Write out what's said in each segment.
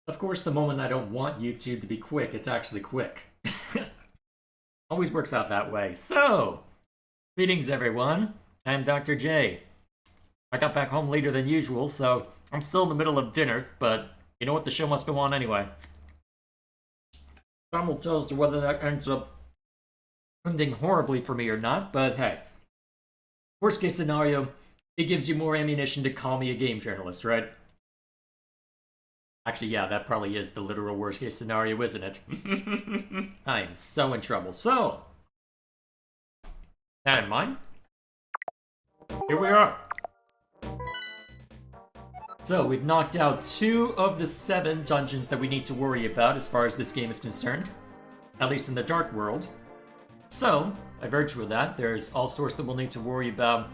Of course, the moment I don't want YouTube to be quick, it's actually quick. Always works out that way. So, greetings everyone. I'm Dr. J. I got back home later than usual, so I'm still in the middle of dinner, but you know what? The show must go on anyway. Time will tell as to whether that ends up ending horribly for me or not, but hey. Worst case scenario, it gives you more ammunition to call me a game journalist, right? Actually, yeah, that probably is the literal worst case scenario, isn't it? I am so in trouble. So, that in mind, here we are. So, we've knocked out 2 of the 7 dungeons that we need to worry about as far as this game is concerned. At least in the Dark World. So, by virtue of that, there's all sorts that we'll need to worry about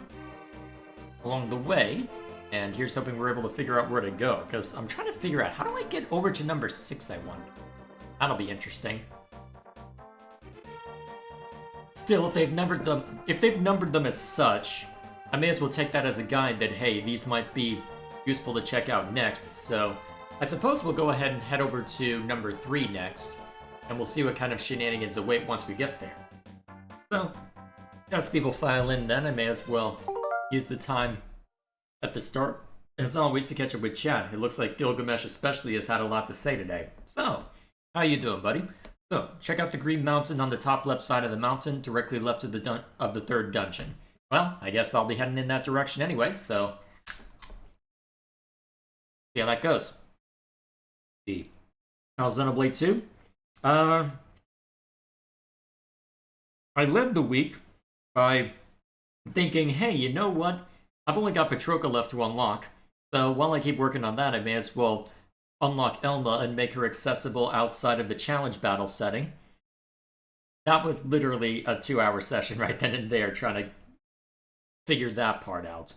along the way. And here's hoping we're able to figure out where to go, because I'm trying to figure out how do I get over to number 6, I wonder. That'll be interesting. Still, if they've numbered them as such, I may as well take that as a guide that, hey, these might be useful to check out next. So I suppose we'll go ahead and head over to number 3 next, and we'll see what kind of shenanigans await once we get there. So, as people file in then, I may as well use the time at the start, as always, to catch up with chat. It looks like Gilgamesh especially has had a lot to say today. So, how you doing, buddy? So, check out the green mountain on the top left side of the mountain, directly left of the 3rd dungeon. Well, I guess I'll be heading in that direction anyway, so see how that goes. See. How's Xenoblade 2? I led the week by thinking, hey, you know what? I've only got Petroka left to unlock, so while I keep working on that, I may as well unlock Elma and make her accessible outside of the challenge battle setting. That was literally a 2-hour session right then and there trying to figure that part out.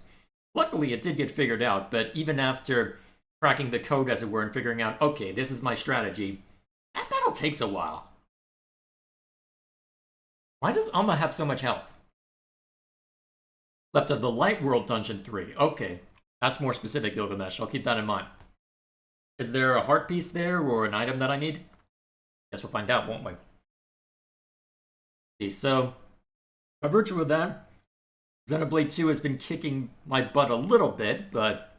Luckily, it did get figured out, but even after cracking the code, as it were, and figuring out, okay, this is my strategy, that battle takes a while. Why does Alma have so much health? Left of the Light World Dungeon 3. Okay, that's more specific, Gilgamesh. I'll keep that in mind. Is there a heart piece there or an item that I need? Guess we'll find out, won't we? See, so, by virtue of that, Xenoblade 2 has been kicking my butt a little bit, but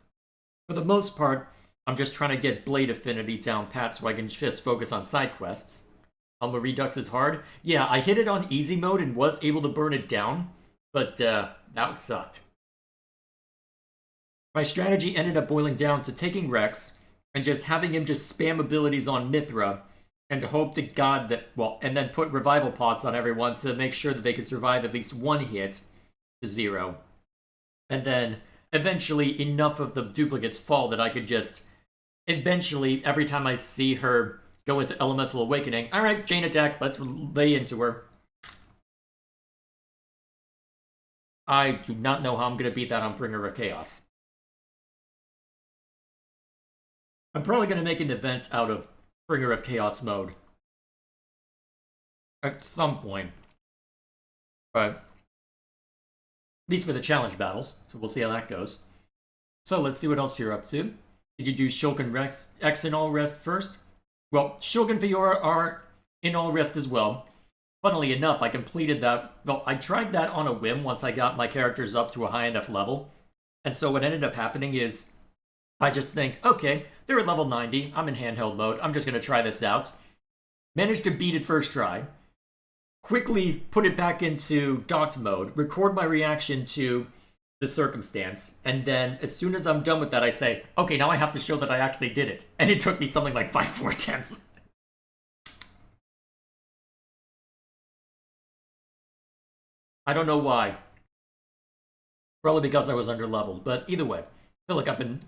for the most part, I'm just trying to get Blade Affinity down pat so I can just focus on side quests. Alma Redux is hard. Yeah, I hit it on easy mode and was able to burn it down, but that sucked. My strategy ended up boiling down to taking Rex and just having him just spam abilities on Mithra and hope to God that, well, and then put revival pots on everyone to make sure that they could survive at least 1 hit to 0. And then eventually enough of the duplicates fall that I could just eventually, every time I see her go into Elemental Awakening, alright, chain attack, let's lay into her. I do not know how I'm going to beat that on Bringer of Chaos. I'm probably going to make an event out of Bringer of Chaos mode at some point. But at least for the challenge battles, so we'll see how that goes. So let's see what else you're up to. Did you do Shulk and X in all rest first? Well, Shulk and Fiora are in all rest as well. Funnily enough, I completed that. Well, I tried that on a whim once I got my characters up to a high enough level. And so what ended up happening is I just think, okay, they're at level 90. I'm in handheld mode. I'm just going to try this out. Managed to beat it first try. Quickly put it back into docked mode. Record my reaction to the circumstance. And then as soon as I'm done with that, I say, okay, now I have to show that I actually did it. And it took me something like 5-4 attempts. I don't know why. Probably because I was underleveled, but either way, I feel like I've been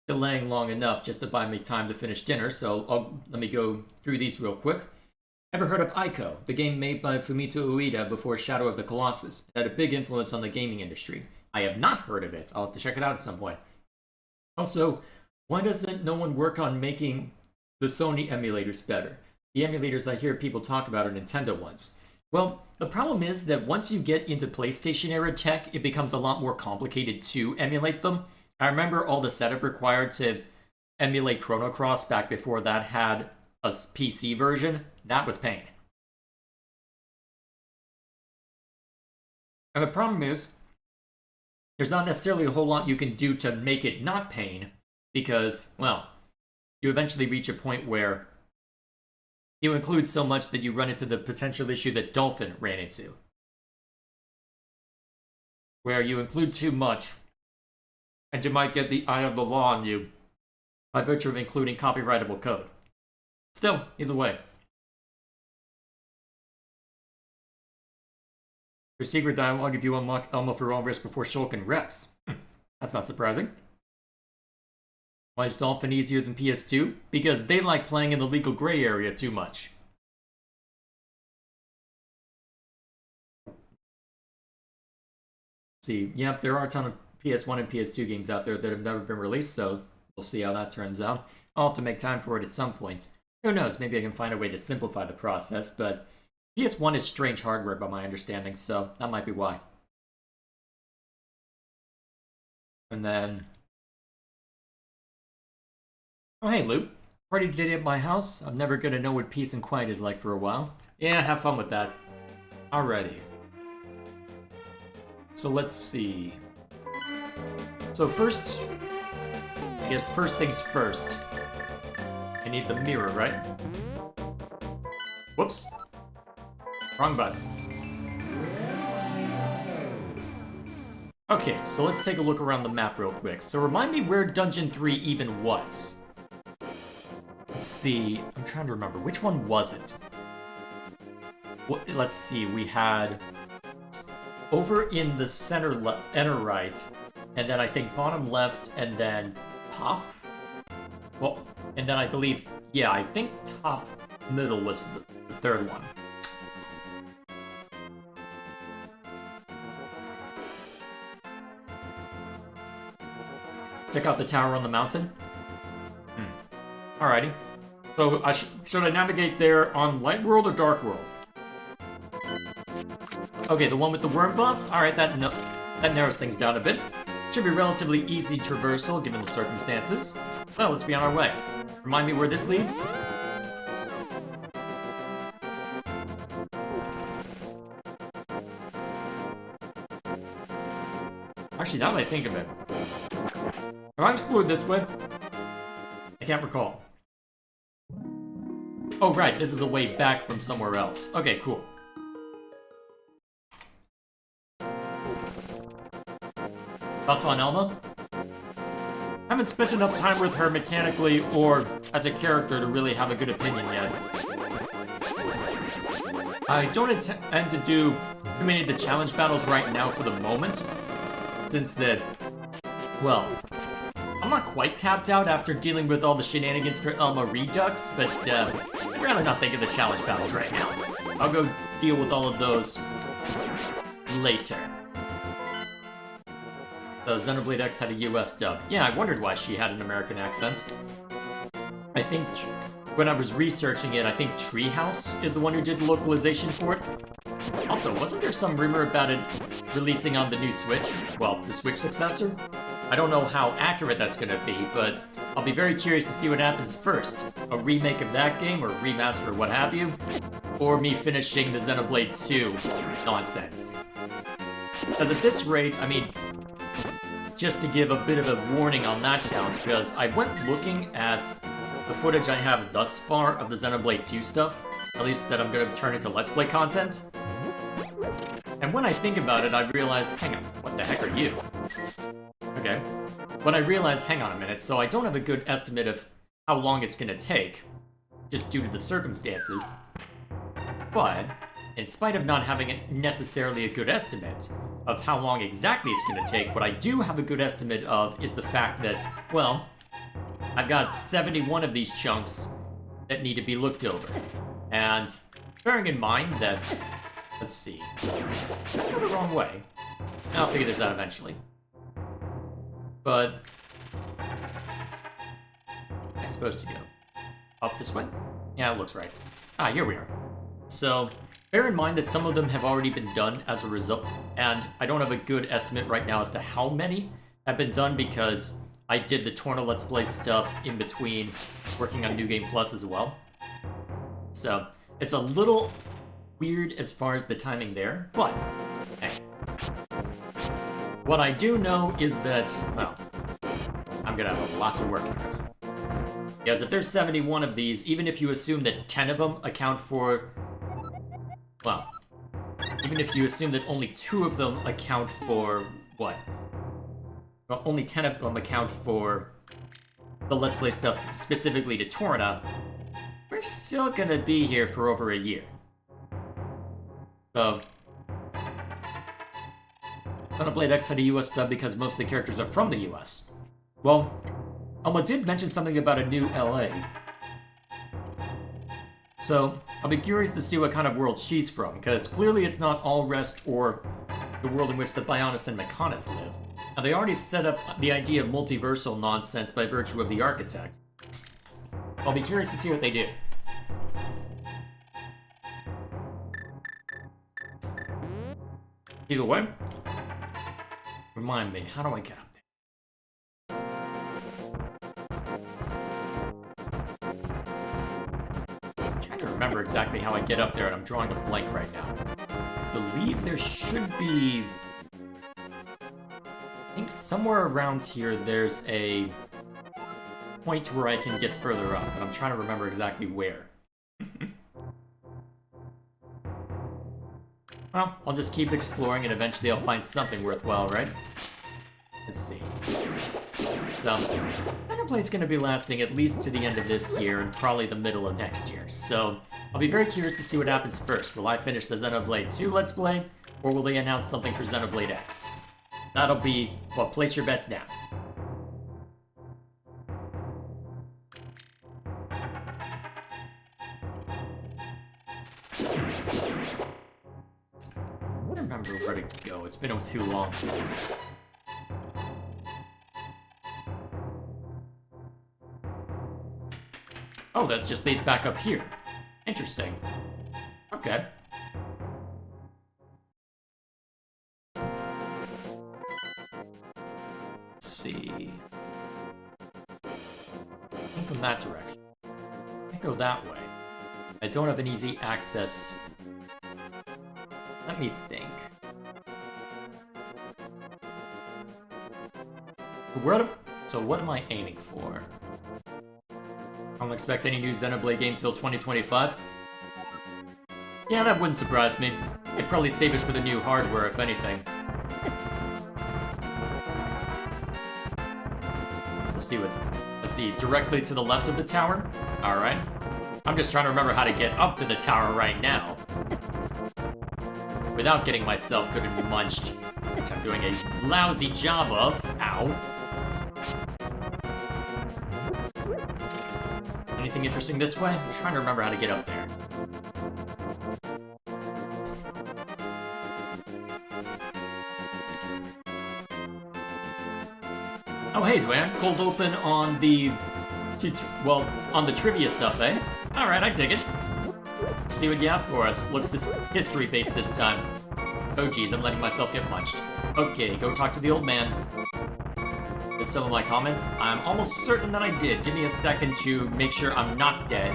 delaying long enough just to buy me time to finish dinner, so let me go through these real quick. Ever heard of Ico, the game made by Fumito Ueda before Shadow of the Colossus? It had a big influence on the gaming industry. I have not heard of it. I'll have to check it out at some point. Also, why doesn't no one work on making the Sony emulators better? The emulators I hear people talk about are Nintendo ones. Well, the problem is that once you get into PlayStation era tech, it becomes a lot more complicated to emulate them. I remember all the setup required to emulate Chrono Cross back before that had a PC version, that was pain. And the problem is, there's not necessarily a whole lot you can do to make it not pain, because, well, you eventually reach a point where you include so much that you run into the potential issue that Dolphin ran into. Where you include too much, and you might get the eye of the law on you by virtue of including copyrightable code. Still, either way. For secret dialogue if you unlock Elmo for all risk before Shulk and Rex. That's not surprising. Why is Dolphin easier than PS2? Because they like playing in the legal gray area too much. See, yep, there are a ton of PS1 and PS2 games out there that have never been released, so we'll see how that turns out. I'll have to make time for it at some point. Who knows, maybe I can find a way to simplify the process, but PS1 is strange hardware by my understanding, so that might be why. And then... oh, hey, Luke. Party today at my house? I'm never gonna know what peace and quiet is like for a while. Yeah, have fun with that. Alrighty. So let's see. So first... I guess first things first. I need the mirror, right? Whoops. Wrong button. Okay, so let's take a look around the map real quick. So remind me where Dungeon 3 even was. Let's see, I'm trying to remember. Which one was it? Let's see, we had... over in the center right, and then I think bottom left, and then top? Well, and then I believe, yeah, I think top middle was the third one. Check out the tower on the mountain. Alrighty. So, should I navigate there on Light World or Dark World? Okay, the one with the worm boss? Alright, that narrows things down a bit. Should be relatively easy traversal given the circumstances. Well, let's be on our way. Remind me where this leads? Actually, now that I think of it, have I explored this way? I can't recall. Oh, right, this is a way back from somewhere else. Okay, cool. Thoughts on Elma? Haven't spent enough time with her mechanically or as a character to really have a good opinion yet. I don't intend to do too many of the challenge battles right now for the moment, since well, I'm not quite tapped out after dealing with all the shenanigans for Elma Redux, but I'd rather not think of the challenge battles right now. I'll go deal with all of those later. The Xenoblade X had a US dub. Yeah, I wondered why she had an American accent. I think when I was researching it, I think Treehouse is the one who did the localization for it. Also, wasn't there some rumor about it releasing on the new Switch? Well, the Switch successor? I don't know how accurate that's gonna be, but I'll be very curious to see what happens first. A remake of that game, or a remaster, or what have you? Or me finishing the Xenoblade 2 nonsense. Because at this rate, I mean, just to give a bit of a warning on that count, because I went looking at the footage I have thus far of the Xenoblade 2 stuff, at least that I'm going to turn into Let's Play content. And when I think about it, I realize, hang on, what the heck are you? Okay. When I realize, hang on a minute, so I don't have a good estimate of how long it's going to take, just due to the circumstances. But, in spite of not having necessarily a good estimate of how long exactly it's going to take, what I do have a good estimate of is the fact that, well, I've got 71 of these chunks that need to be looked over. And bearing in mind that, let's see, did I go the wrong way? I'll figure this out eventually. But, I'm supposed to go up this way? Yeah, it looks right. Ah, here we are. So, bear in mind that some of them have already been done as a result, and I don't have a good estimate right now as to how many have been done because I did the Torna Let's Play stuff in between working on New Game Plus as well. So, it's a little weird as far as the timing there, but, hey. What I do know is that, well, I'm gonna have a lot to work through. Because if there's 71 of these, even if you assume that 10 of them account for... Well, even if you assume that only 2 of them account for... what? Well, only 10 of them account for the Let's Play stuff specifically to Torna, we're still gonna be here for over a year. So... Xenoblade X had a US dub because most of the characters are from the US. Well, Alma did mention something about a new LA. So, I'll be curious to see what kind of world she's from, because clearly it's not All Rest or the world in which the Bionis and Mechonis live. Now, they already set up the idea of multiversal nonsense by virtue of the Architect. I'll be curious to see what they do. Either way, remind me, how do I get up there? I'm trying to remember exactly how I get up there, and I'm drawing a blank right now. I believe there should be... I think somewhere around here there's a point where I can get further up, and I'm trying to remember exactly where. Well, I'll just keep exploring and eventually I'll find something worthwhile, right? Let's see. So, Xenoblade's gonna be lasting at least to the end of this year and probably the middle of next year, so I'll be very curious to see what happens first. Will I finish the Xenoblade 2 Let's Play, or will they announce something for Xenoblade X? That'll be, well, place your bets now. I don't remember where to go. It's been too long. Oh, that just leads back up here. Interesting. Okay. Let's see. I think from that direction. I can't go that way. I don't have an easy access. Let me think. So what am I aiming for? I don't expect any new Xenoblade game till 2025. Yeah, that wouldn't surprise me. I'd probably save it for the new hardware, if anything. Let's see, directly to the left of the tower? Alright. I'm just trying to remember how to get up to the tower right now. Without getting myself good and munched, which I'm doing a lousy job of. Ow. Anything interesting this way? I'm trying to remember how to get up there. Oh hey, Dwayne. Cold open on the... well, on the trivia stuff, eh? Alright, I dig it. See what you have for us. Looks history-based this time. Oh geez, I'm letting myself get munched. Okay, go talk to the old man. Is some of my comments? I'm almost certain that I did. Give me a second to make sure I'm not dead.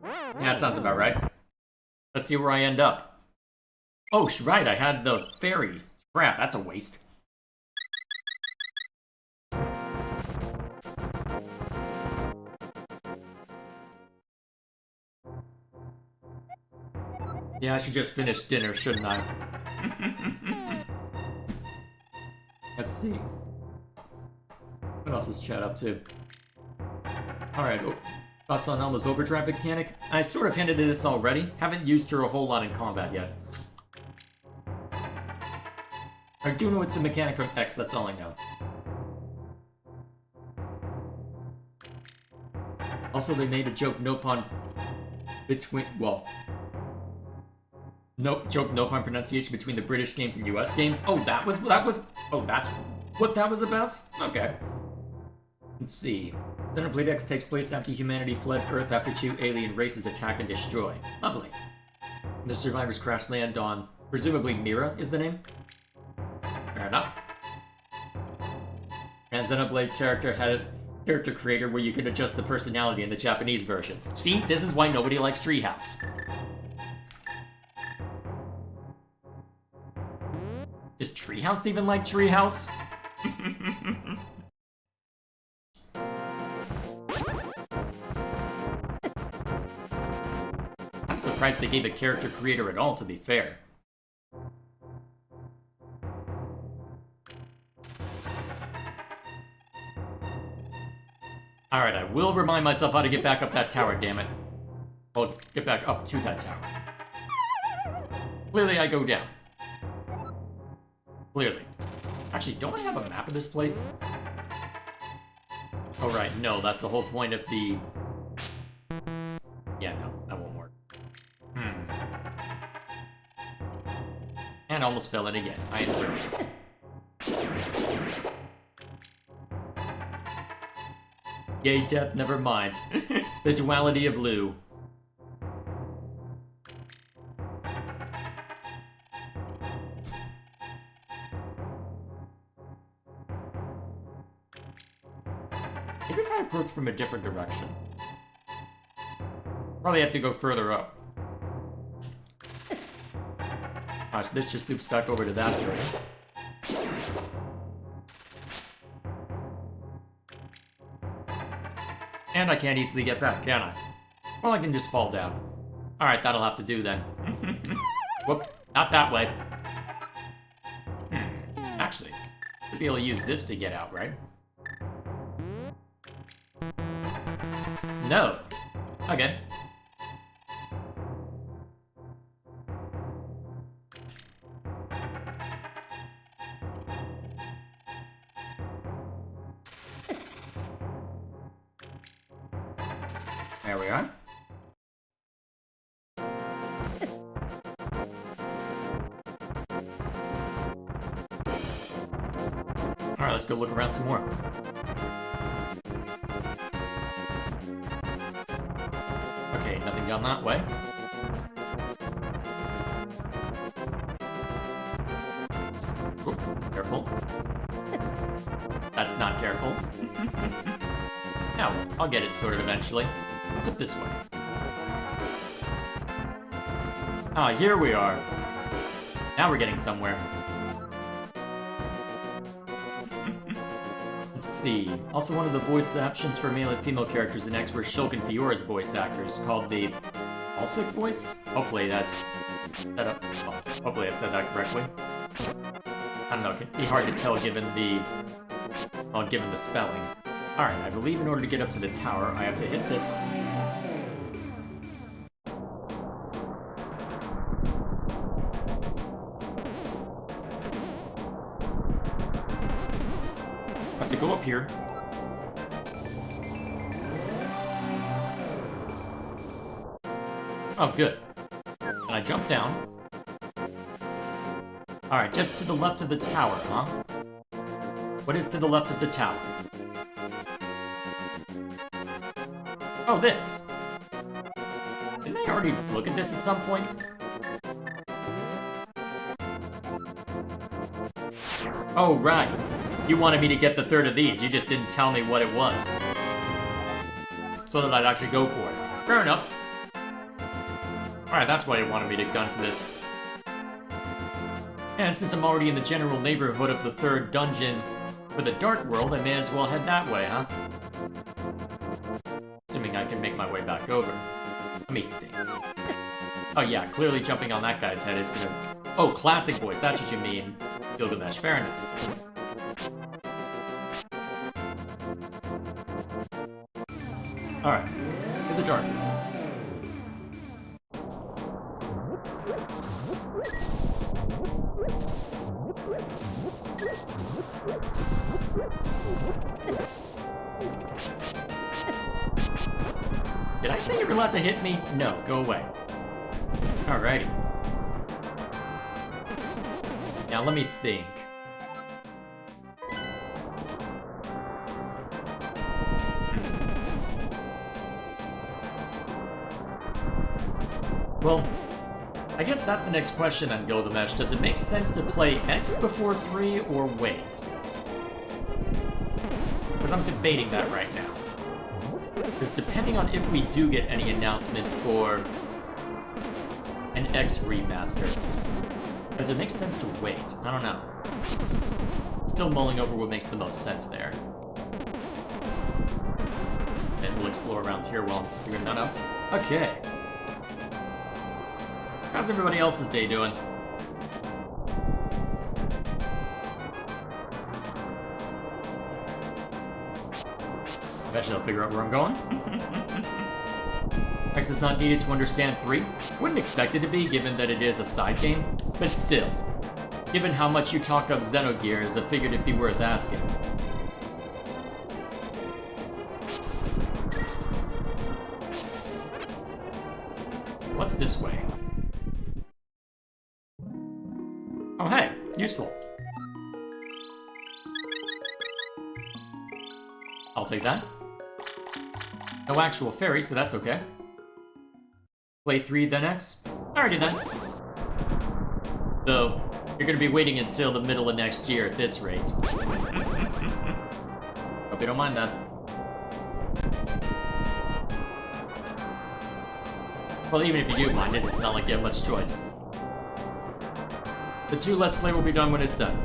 Yeah, that sounds about right. Let's see where I end up. Oh, right, I had the fairy. Crap, that's a waste. Yeah, I should just finish dinner, shouldn't I? Let's see. What else is chat up to? Alright, thoughts on Elma's overdrive mechanic? I sort of hinted at this already. Haven't used her a whole lot in combat yet. I do know it's a mechanic from X, that's all I know. Also, they made a joke, no pun, between, well... No joke, no pun pronunciation between the British games and US games. Oh, that was, oh, that's what that was about? Okay. Let's see. Xenoblade X takes place after humanity fled Earth after 2 alien races attack and destroy. Lovely. The survivors crash land on, presumably Mira is the name? Fair enough. And Xenoblade character had a character creator where you could adjust the personality in the Japanese version. See, this is why nobody likes Treehouse. Does Treehouse even like Treehouse? I'm surprised they gave a character creator at all, to be fair. Alright, I will remind myself how to get back up that tower, damn it. Well, get back up to that tower. Clearly I go down. Clearly. Actually, don't I have a map of this place? Oh right, no, that's the whole point of the... Yeah, no, that won't work. And almost fell in again. I am curious. Yay, death, never mind. The duality of Lou. Maybe if I approach from a different direction. Probably have to go further up. Alright, so this just loops back over to that area. And I can't easily get back, can I? Well, I can just fall down. Alright, that'll have to do then. Whoop, not that way. Actually, should be able to use this to get out, right? No. Okay. There we are. Alright, let's go look around some more. Okay, nothing down that way. Ooh, careful. That's not careful. Now, I'll get it sorted eventually. What's up this way? Ah, here we are. Now we're getting somewhere. Let's see. Also, one of the voice options for male and female characters in X were Shulk and Fiora's voice actors, called the Alsic voice? Hopefully that's set up. Well, hopefully I said that correctly. I don't know, it can be hard to tell given the spelling. Alright, I believe in order to get up to the tower, I have to hit this. I have to go up here. Oh, good. And I jump down. Alright, just to the left of the tower, huh? What is to the left of the tower? Oh, this! Didn't I already look at this at some point? Oh, right. You wanted me to get the third of these, you just didn't tell me what it was. So that I'd actually go for it. Fair enough. Alright, that's why you wanted me to gun for this. And since I'm already in the general neighborhood of the third dungeon for the Dark World, I may as well head that way, huh? Assuming I can make my way back over. Let me think. Oh yeah, clearly jumping on that guy's head is gonna... Oh, classic voice, that's what you mean. Gilgamesh, fair enough. Alright, to the Dark World. Did I say you were allowed to hit me? No, go away. Alrighty. Now let me think. Well, I guess that's the next question on Gilgamesh. Does it make sense to play X before 3 or wait? Because I'm debating that right now. Because depending on if we do get any announcement for an X remaster, does it make sense to wait? I don't know. Still mulling over what makes the most sense there. As we'll explore around here while figuring that out. Okay. How's everybody else's day doing? Eventually I'll figure out where I'm going. X is not needed to understand 3. Wouldn't expect it to be, given that it is a side game, but still. Given how much you talk up Xenogears, I figured it'd be worth asking. What's this way? Oh hey, useful. I'll take that. No actual fairies, but that's okay. Play 3, then X? Alrighty then. Though, you're gonna be waiting until the middle of next year at this rate. Hope you don't mind that. Well, even if you do mind it, it's not like you have much choice. The 2 Let's Play will be done when it's done.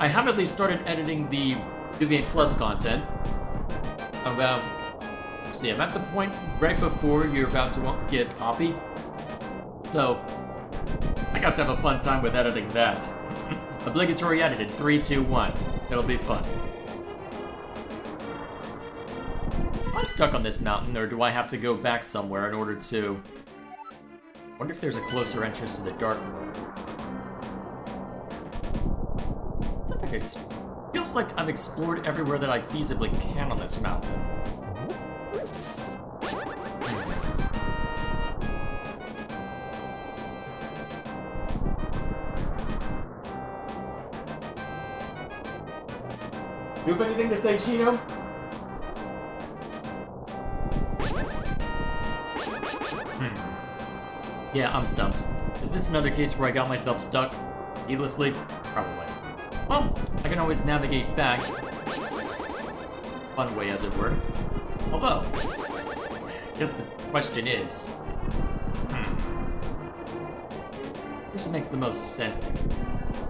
I have at least started editing the New Game Plus content. About... Let's see, I'm at the point right before you're about to get Poppy. So, I got to have a fun time with editing that. Obligatory edited, 3, 2, 1. It'll be fun. Am I stuck on this mountain, or do I have to go back somewhere in order to... I wonder if there's a closer entrance to the Dark World. It feels like I've explored everywhere that I feasibly can on this mountain. You have anything to say, Chino? Yeah, I'm stumped. Is this another case where I got myself stuck? Needlessly? Probably. Well, I can always navigate back. Fun way, as it were. Although, I guess the question is... Which makes the most sense to me.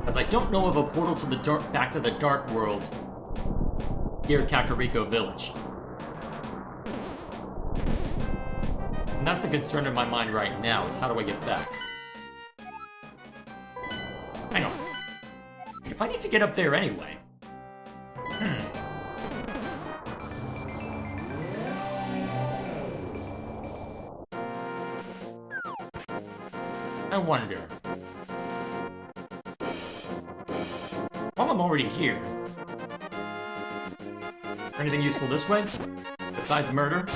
As I don't know of a portal to the back to the Dark World near Kakariko Village. And that's the concern in my mind right now, is how do I get back? Hang on. If I need to get up there anyway. I wonder. While I'm already here, anything useful this way? Besides murder?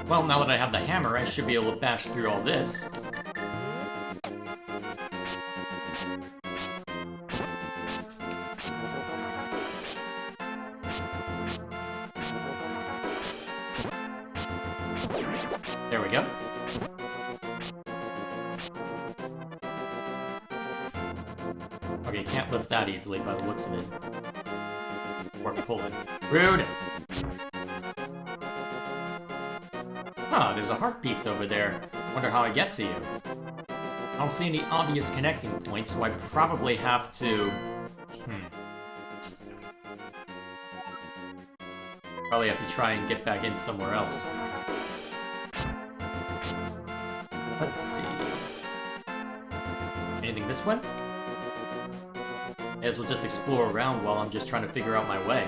Well, now that I have the hammer, I should be able to bash through all this. There we go. Okay, can't lift that easily by the looks of it. Or pull it. Rude! Huh, there's a heart piece over there. Wonder how I get to you. I don't see any obvious connecting points, so I probably have to... Probably have to try and get back in somewhere else. Let's see... Anything this way? May as well just explore around while I'm just trying to figure out my way.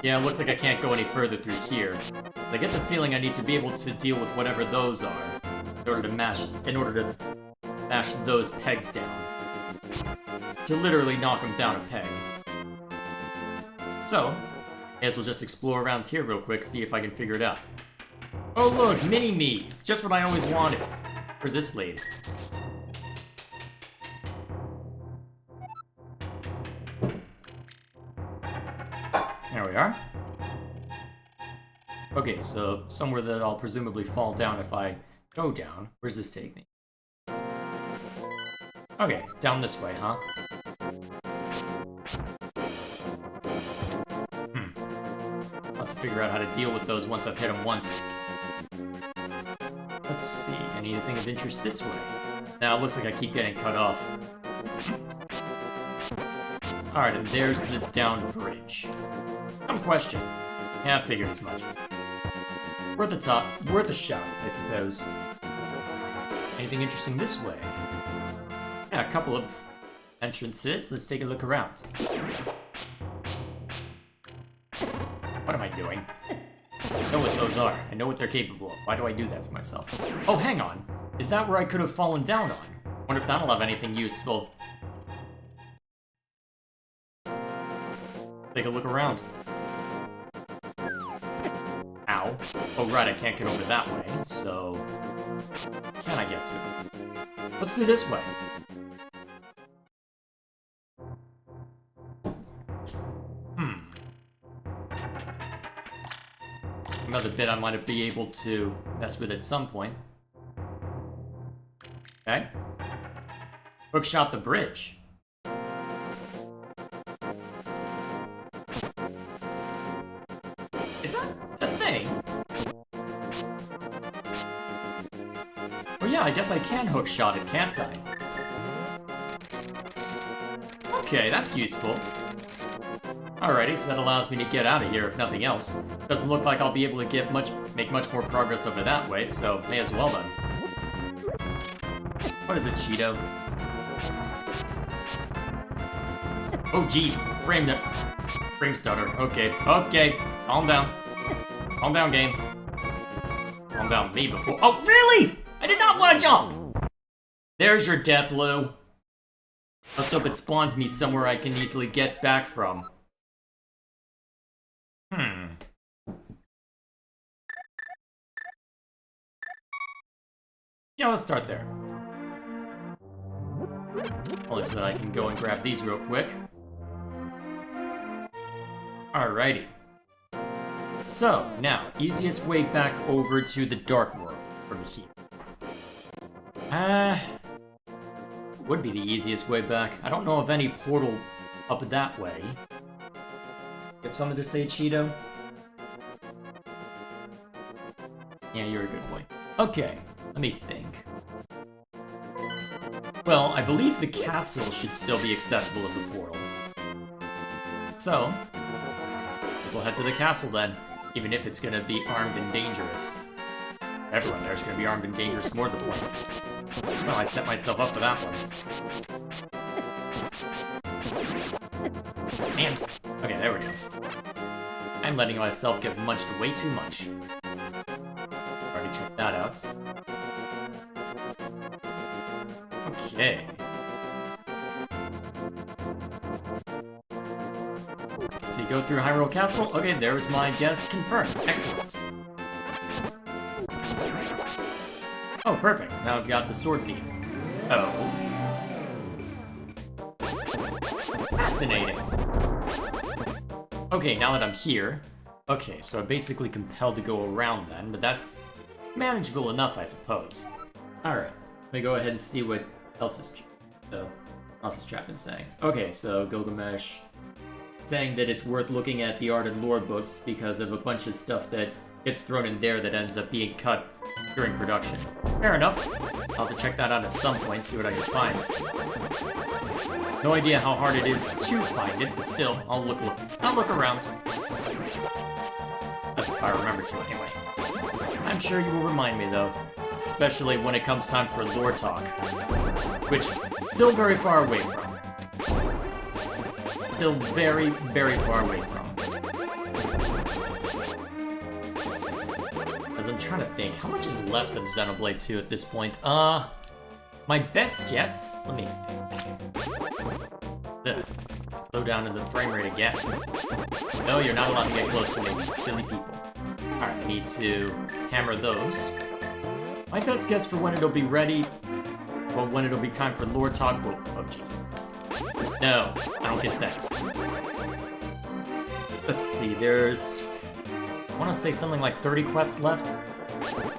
Yeah, it looks like I can't go any further through here. I get the feeling I need to be able to deal with whatever those are in order to mash those pegs down. To literally knock them down a peg. So, may as well just explore around here real quick, see if I can figure it out. Oh look, mini-me's! Just what I always wanted. Where's this lady? There we are. Okay, so somewhere that I'll presumably fall down if I go down. Where's this take me? Okay, down this way, huh? I'll have to figure out how to deal with those once I've hit them once. Let's see, anything of interest this way? Now, it looks like I keep getting cut off. Alright, and there's the down bridge. Dumb question. Yeah, I figured as much. Worth a shot, I suppose. Anything interesting this way? Yeah, a couple of entrances. Let's take a look around. What am I doing? I know what those are. I know what they're capable of. Why do I do that to myself? Oh, hang on. Is that where I could have fallen down on? Wonder if that'll have anything useful. Take a look around. Ow. Oh, right, I can't get over that way, so... Can I get to? Let's do this way. Another bit I might be able to mess with at some point. Okay. Hookshot the bridge. Is that a thing? Oh yeah, I guess I can hookshot it, can't I? Okay, that's useful. Alrighty, so that allows me to get out of here if nothing else. Doesn't look like I'll be able to make much more progress over that way, so may as well then. What is it, Cheeto? Oh jeez, frame stutter. Okay, calm down. Calm down, game. Calm down me before— Oh, really? I did not want to jump! There's your death, Lou. Let's hope it spawns me somewhere I can easily get back from. Yeah, let's start there. Only so that I can go and grab these real quick. Alrighty. So, now, easiest way back over to the Dark World from here. Would be the easiest way back. I don't know of any portal up that way. You have something to say, Cheeto? Yeah, you're a good boy. Okay, let me think. Well, I believe the castle should still be accessible as a portal. So, guess we'll head to the castle then, even if it's gonna be armed and dangerous. Everyone there's gonna be armed and dangerous, more to the point. Well, I set myself up for that one. And, okay, there we go. I'm letting myself get munched way too much. Already checked that out. Okay. So you go through Hyrule Castle? Okay, there's my guess confirmed. Excellent. Oh, perfect. Now I've got the sword thief. Oh. Fascinating. Okay, now that I'm here... Okay, so I'm basically compelled to go around then, but that's manageable enough, I suppose. Alright, let me go ahead and see what else is Chapman saying. Okay, so Gilgamesh saying that it's worth looking at the art and lore books because of a bunch of stuff that gets thrown in there that ends up being cut during production. Fair enough. I'll have to check that out at some point, see what I can find. No idea how hard it is to find it, but still, I'll look around. That's if I remember to, anyway. I'm sure you will remind me, though. Especially when it comes time for lore talk. Which, still very far away from. Still very, very far away from. As I'm trying to think, how much is left of Xenoblade 2 at this point? My best guess? Let me think. Ugh. Slow down in the frame rate again. No, you're not allowed to get close to me, you silly people. Alright, I need to hammer those. My best guess for when it'll be ready, well, when it'll be time for lore talk, well, oh jeez. No, I don't consent. Let's see, there's want to say something like 30 quests left.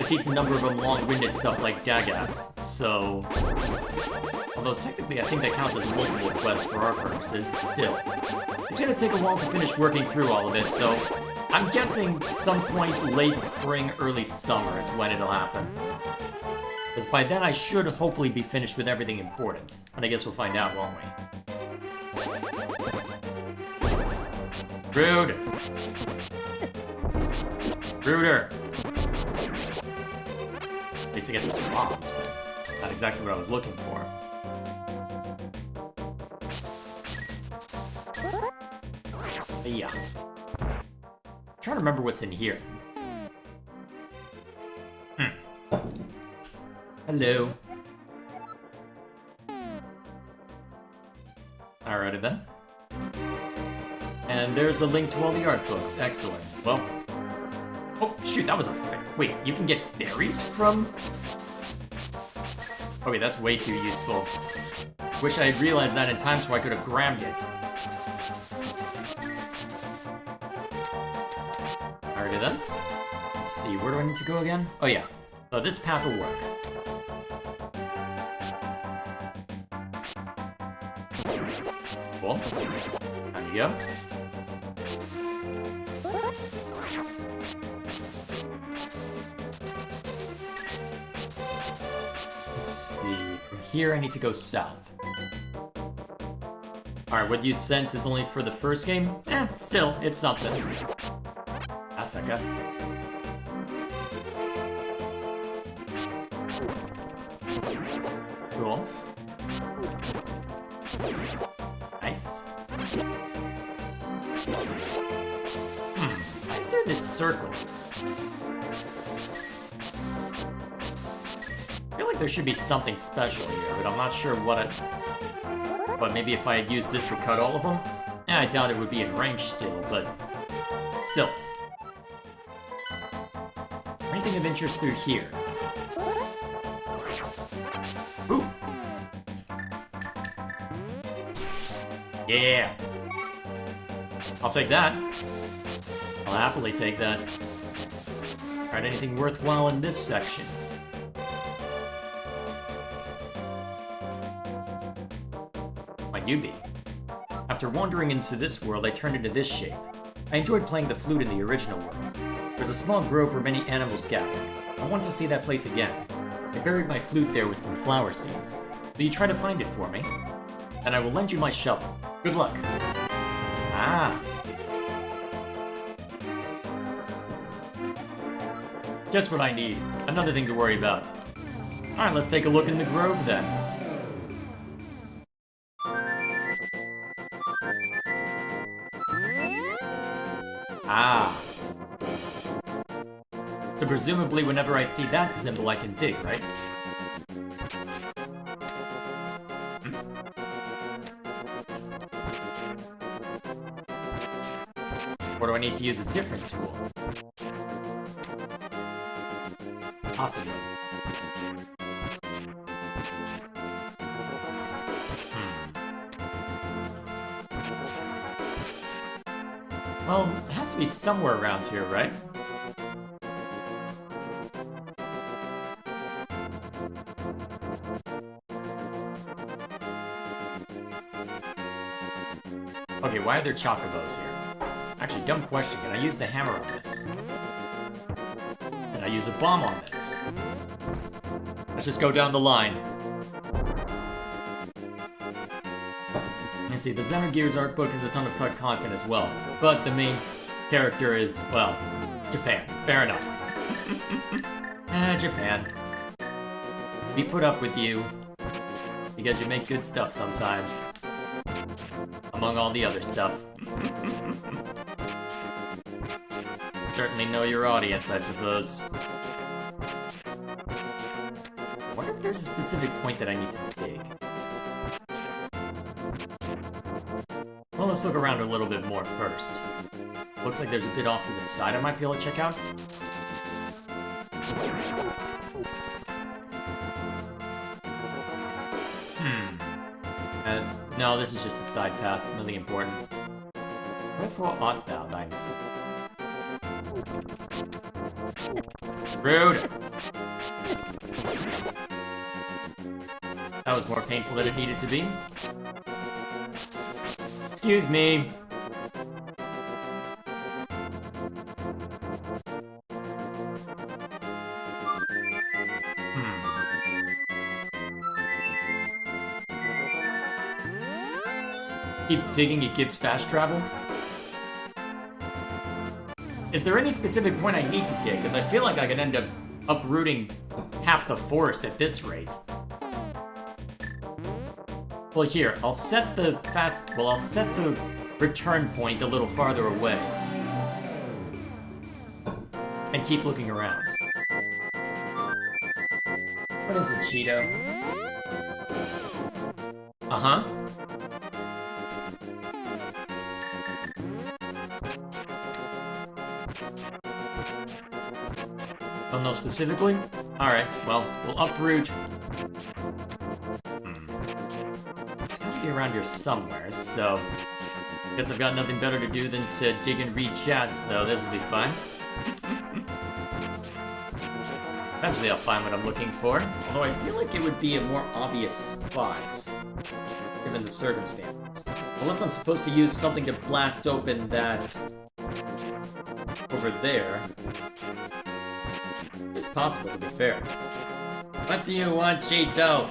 A decent number of them long-winded stuff like Dagas, so... Although technically I think that counts as multiple quests for our purposes, but still. It's gonna take a while to finish working through all of it, so... I'm guessing some point late spring, early summer is when it'll happen. Because by then I should hopefully be finished with everything important. And I guess we'll find out, won't we? Rude! Ruder! At least I get some bombs, but not exactly what I was looking for. But yeah. I'm trying to remember what's in here. Hello. Alrighty then. And there's a link to all the art books. Excellent. Well... Oh, shoot, that was a... Wait, you can get berries from... Okay, that's way too useful. Wish I had realized that in time so I could have grabbed it. Alrighty then. Let's see, where do I need to go again? Oh yeah, so this path will work. Cool. There you go. Let's see, from here I need to go south. Alright, what you sent is only for the first game? Still, it's something. Asaka. Cool. Nice. Why is there this circle? I feel like there should be something special here, but I'm not sure what it... But maybe if I had used this to cut all of them? I doubt it would be in range still, but... Still. Anything of interest through here? Ooh! Yeah! I'll take that. I'll happily take that. Alright, anything worthwhile in this section? Might you be? After wandering into this world, I turned into this shape. I enjoyed playing the flute in the original world. There's a small grove where many animals gathered. I wanted to see that place again. I buried my flute there with some flower seeds. Will you try to find it for me? Then I will lend you my shovel. Good luck. Ah. Just what I need. Another thing to worry about. Alright, let's take a look in the grove then. Ah. So presumably whenever I see that symbol I can dig, right? Or do I need to use a different tool? Possibly. Well, it has to be somewhere around here, right? Okay, why are there chocobos here? Actually, dumb question. Can I use the hammer on this? Can I use a bomb on this? Let's just go down the line. And see, the Xenogears art book has a ton of cut content as well, but the main character is, well, Japan. Fair enough. Japan. We put up with you because you make good stuff sometimes. Among all the other stuff. Certainly know your audience, I suppose. I wonder if there's a specific point that I need to dig. Well, let's look around a little bit more first. Looks like there's a bit off to the side I might be able to check out. No, this is just a side path, nothing important. Wherefore art thou, thine foot? Rude. That was more painful than it needed to be. Excuse me. Keep digging, it gives fast travel. Is there any specific point I need to dig? Because I feel like I could end up uprooting half the forest at this rate. Well, here, I'll set the return point a little farther away. And keep looking around. What is it, Cheeto? Uh-huh. Don't know specifically? Alright, well, we'll uproot. It's gotta be around here somewhere, so... guess I've got nothing better to do than to dig and read chat, so this will be fine. Eventually I'll find what I'm looking for, although I feel like it would be a more obvious spot, given the circumstances. Unless I'm supposed to use something to blast open that... over there. It's possible, to be fair. What do you want, Cheeto?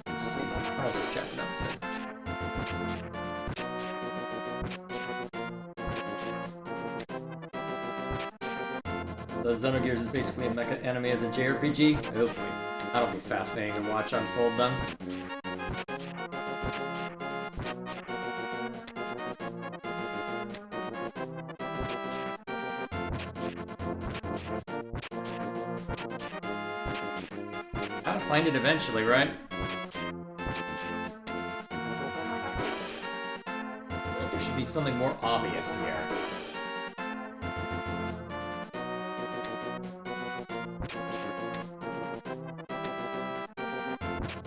Let's see. What else is chapter up today? So Xenogears is basically a mecha anime as a JRPG? Oh boy. That'll be fascinating to watch unfold then. Gotta find it eventually, right? I think there should be something more obvious here.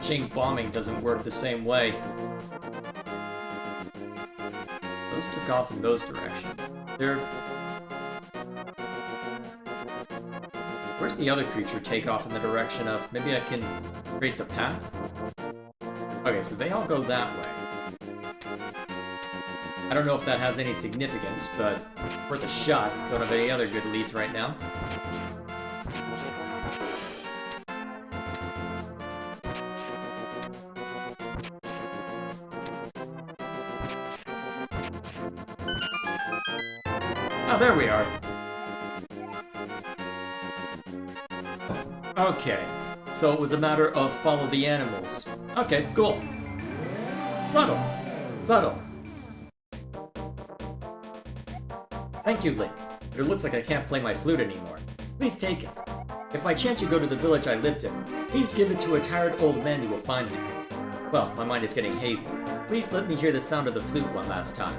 Chain bombing doesn't work the same way. Those took off in those directions. Where's the other creature take off in the direction of? Maybe I can trace a path? Okay, so they all go that way. I don't know if that has any significance, but worth a shot. Don't have any other good leads right now. Oh, there we are. Okay, so it was a matter of follow the animals. Okay, cool. Subtle. Subtle. Thank you, Link. But it looks like I can't play my flute anymore. Please take it. If by chance you go to the village I lived in, please give it to a tired old man who will find me. Well, my mind is getting hazy. Please let me hear the sound of the flute one last time.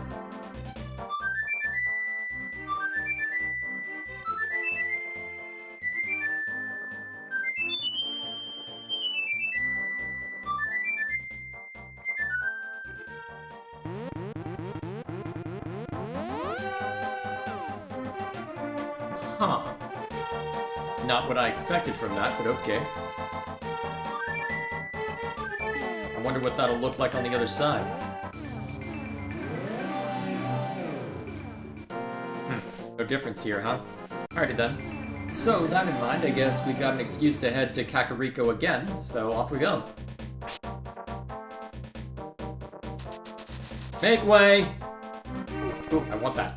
Huh. Not what I expected from that, but okay. I wonder what that'll look like on the other side. No difference here, huh? Alrighty then. So, with that in mind, I guess we've got an excuse to head to Kakariko again, so off we go. Make way! Ooh, I want that.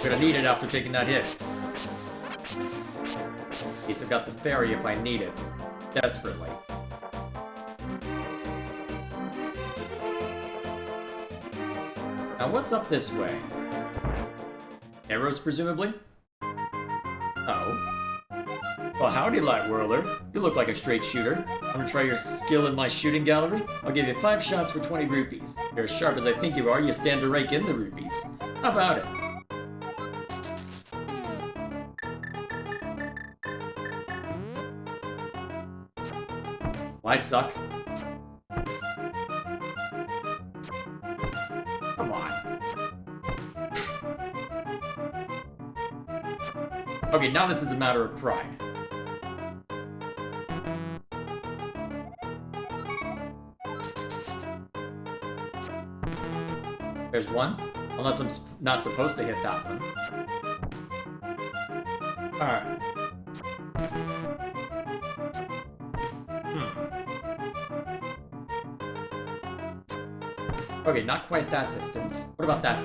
Gonna need it after taking that hit. At least I've got the fairy if I need it. Desperately. Now what's up this way? Arrows, presumably? Oh. Well, howdy, Light Whirler. You look like a straight shooter. Want to try your skill in my shooting gallery? I'll give you 5 shots for 20 rupees. You're as sharp as I think you are, you stand to rake in the rupees. How about it? I suck. Come on. Okay, now this is a matter of pride. There's one. Unless I'm not supposed to hit that one. Alright. Okay, not quite that distance. What about that?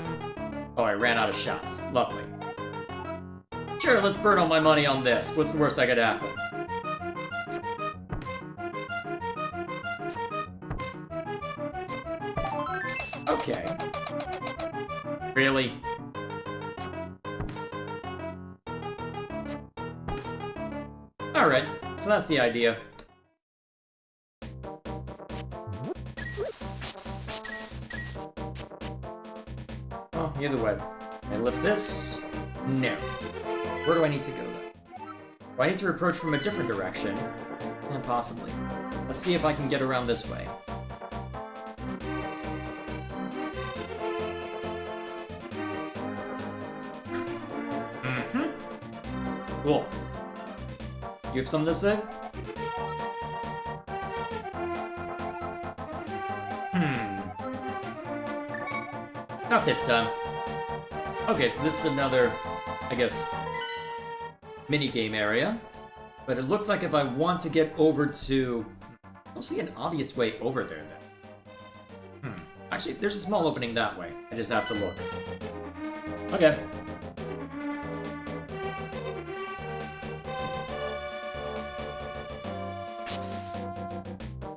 Oh, I ran out of shots. Lovely. Sure, let's burn all my money on this. What's the worst that could happen? Okay. Really? Alright, so that's the idea. Oh, either way. Can I lift this? No. Where do I need to go, though? Do I need to approach from a different direction? Yeah, possibly. Let's see if I can get around this way. Cool. You have something to say? Not this time. Okay, so this is another, I guess, minigame area. But it looks like if I want to get over to... I don't see an obvious way over there, then. Actually, there's a small opening that way. I just have to look. Okay.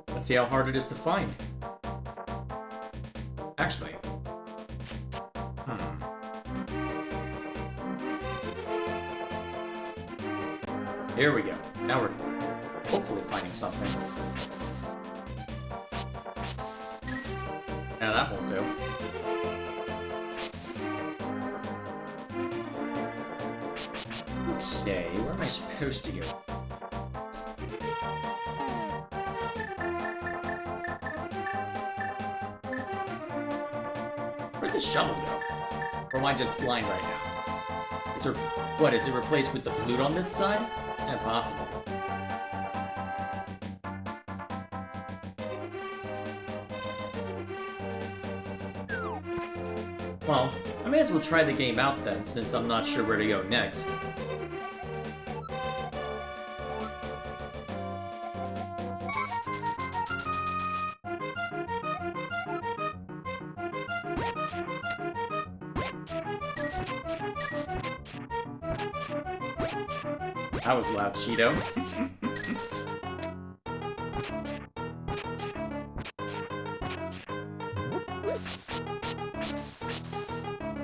Let's see how hard it is to find. Actually. Here we go. Now we're hopefully finding something. Now that won't do. Okay, where am I supposed to go? Where'd the shovel go? Or am I just blind right now? It's what, is it replaced with the flute on this side? Yeah, possible. Well, I may as well try the game out then, since I'm not sure where to go next. That was loud, Cheeto.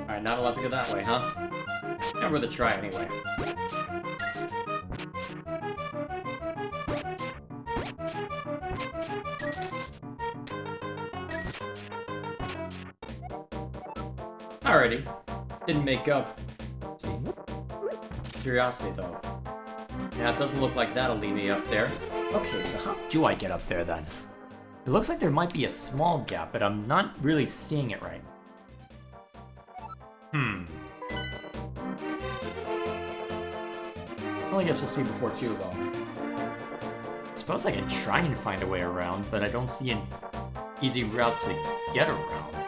Alright, not allowed to go that way, huh? Yeah, worth a try anyway. Alrighty. Didn't make up. Let's see. Curiosity, though. Yeah, it doesn't look like that'll lead me up there. Okay, so how do I get up there then? It looks like there might be a small gap, but I'm not really seeing it right. Well, I guess we'll see before too long. I suppose I can try and find a way around, but I don't see an easy route to get around.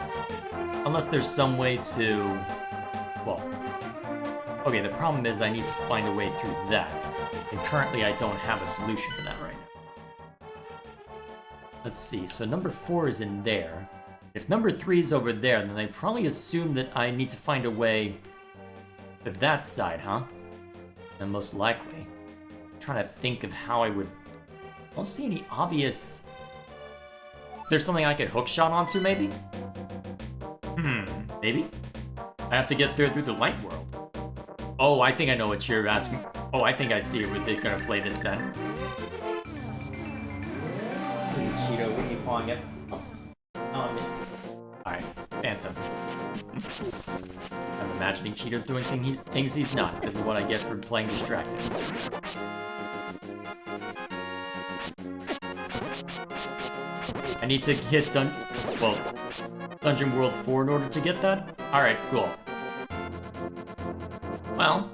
Unless there's some way to... well... okay, the problem is I need to find a way through that. And currently I don't have a solution for that right now. Let's see, so number 4 is in there. If number 3 is over there, then they probably assume that I need to find a way to that side, huh? And most likely. I'm trying to think of how I would... I don't see any obvious... Is there something I could hookshot onto, maybe? Maybe? I have to get through the light world. Oh, I think I know what you're asking. Oh, I think I see where they're gonna play this then. This is Cheeto, what are you calling it? Oh, not me. Alright, Phantom. I'm imagining Cheeto's doing things he's not. This is what I get for playing distracted. I need to hit Dungeon World 4 in order to get that? Alright, cool. Well,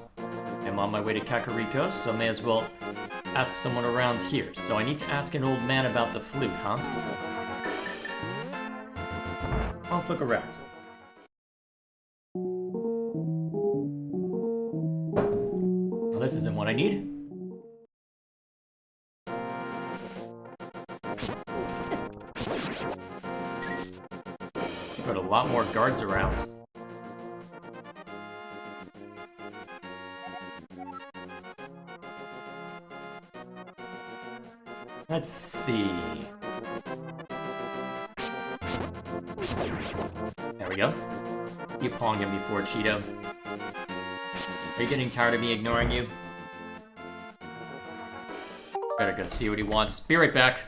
I'm on my way to Kakariko, so may as well ask someone around here. So I need to ask an old man about the flute, huh? Let's look around. Well, this isn't what I need. Got a lot more guards around. Let's see. There we go. You pawing him before Cheeto. Are you getting tired of me ignoring you? Better go see what he wants. Be right back.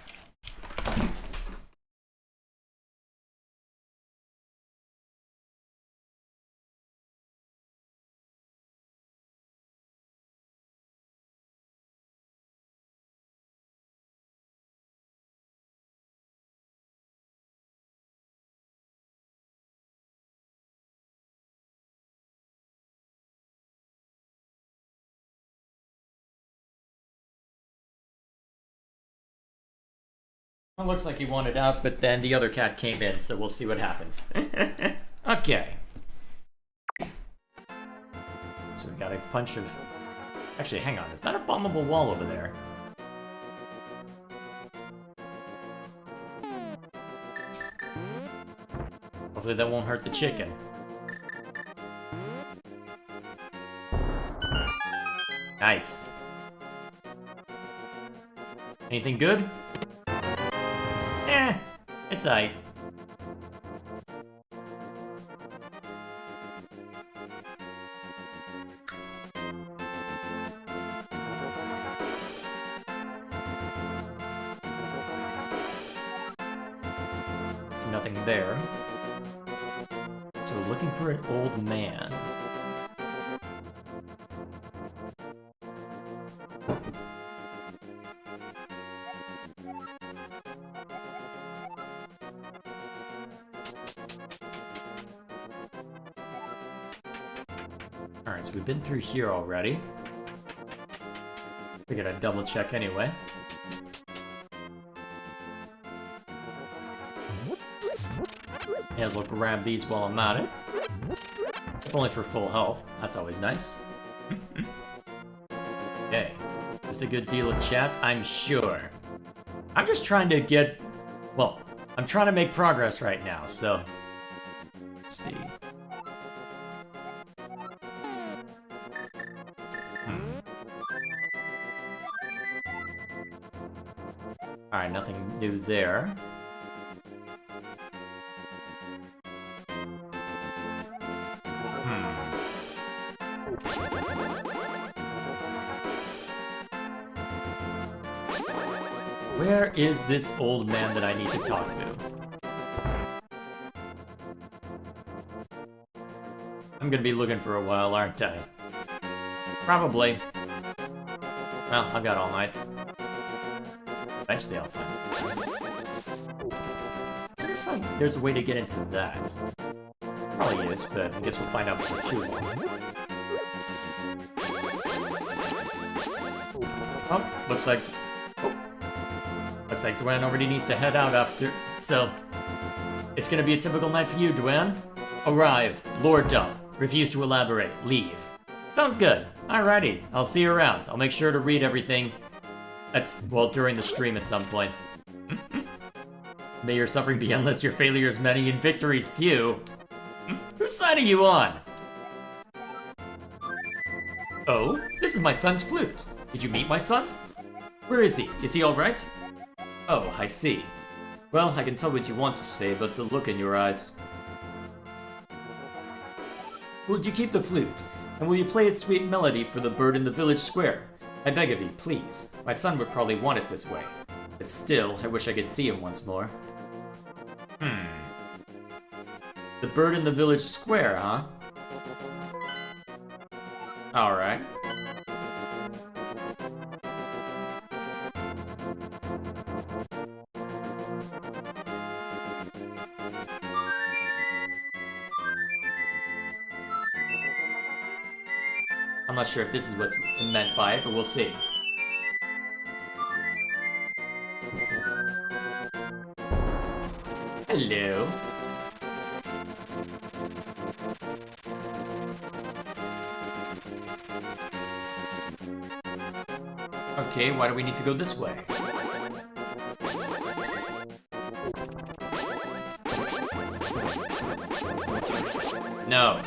It looks like he wanted out, but then the other cat came in, so we'll see what happens. Okay. So we got a bunch of... Actually, hang on. Is that a bombable wall over there? Hopefully that won't hurt the chicken. Nice. Anything good? It's aight. See nothing there. So we're looking for an old man. Alright, so we've been through here already. We gotta double check anyway. May as well grab these while I'm at it. If only for full health. That's always nice. Okay. Just a good deal of chat, I'm sure. I'm just trying to get... Well, I'm trying to make progress right now, so... Let's see. Alright, nothing new there. Where is this old man that I need to talk to? I'm gonna be looking for a while, aren't I? Probably. Well, I've got all night. Eventually I'll find it. There's a way to get into that. Probably is, but I guess we'll find out before too long. Oh, looks like Dwayne already needs to head out after, so... It's gonna be a typical night for you, Dwayne. Arrive, lord up, refuse to elaborate, leave. Sounds good. Alrighty, I'll see you around. I'll make sure to read everything during the stream at some point. May your suffering be endless, your failures many, and victories few. Whose side are you on? Oh, this is my son's flute. Did you meet my son? Where is he? Is he alright? Oh, I see. Well, I can tell what you want to say, but the look in your eyes... Would you keep the flute? And will you play its sweet melody for the bird in the village square? I beg of you, please. My son would probably want it this way. But still, I wish I could see him once more. The bird in the village square, huh? Alright. I'm not sure if this is what's meant by it, but we'll see. Hello. Okay, why do we need to go this way? No.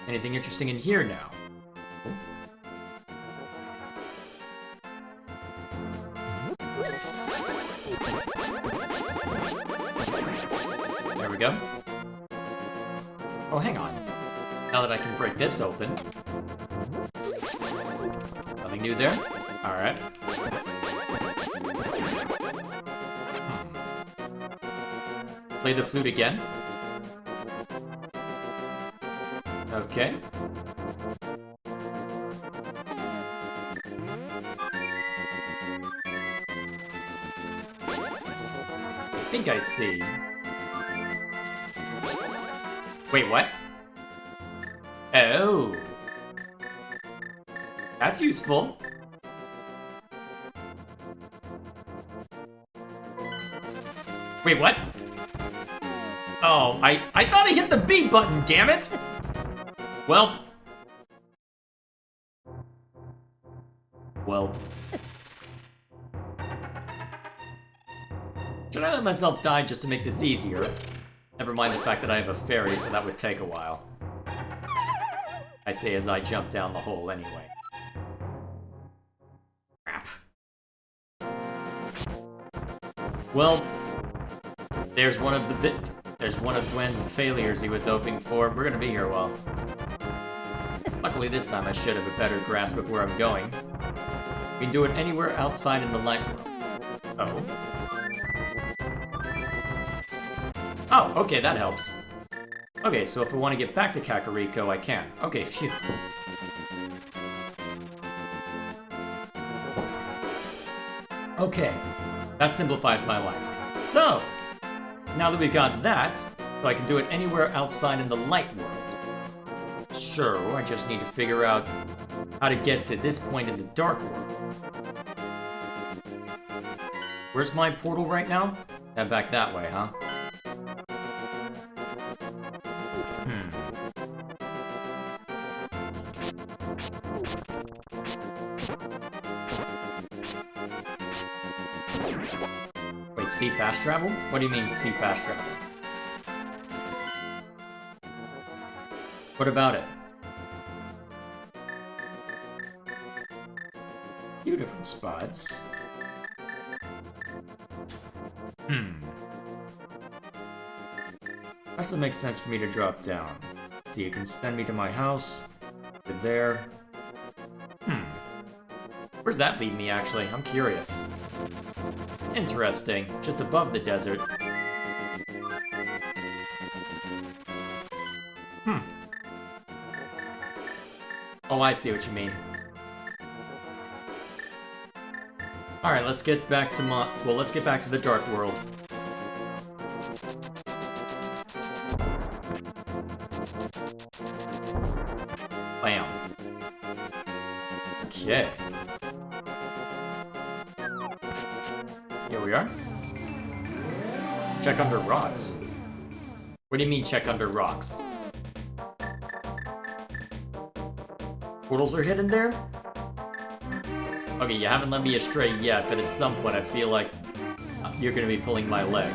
Anything interesting in here now? There we go. Oh, hang on. Now that I can break this open. Nothing new there? Alright. Play the flute again. Okay. I think I see. Wait, what? Oh. That's useful. Wait, what? Oh, I thought I hit the B button, damn it! Welp. Welp. Should I let myself die just to make this easier? Never mind the fact that I have a fairy, so that would take a while. I say as I jump down the hole anyway. Crap. Well, there's one of Dwen's failures he was hoping for. We're gonna be here a while. Luckily this time I should have a better grasp of where I'm going. We can do it anywhere outside in the light world. Oh. Oh, okay, that helps. Okay, so if I want to get back to Kakariko, I can. Okay, phew. Okay, that simplifies my life. So, now that we've got that, so I can do it anywhere outside in the light world. Sure, I just need to figure out how to get to this point in the dark world. Where's my portal right now? Head back that way, huh? Wait, see fast travel? What do you mean, see fast travel? What about it? Few different spots. Does it make sense for me to drop down? See, you can send me to my house. To there. Where's that lead me, actually? I'm curious. Interesting. Just above the desert. Oh, I see what you mean. Alright, let's get back to let's get back to the dark world. Bam. Okay. Here we are. Check under rocks. What do you mean, check under rocks? Portals are hidden there? Okay, you haven't led me astray yet, but at some point I feel like you're gonna be pulling my leg.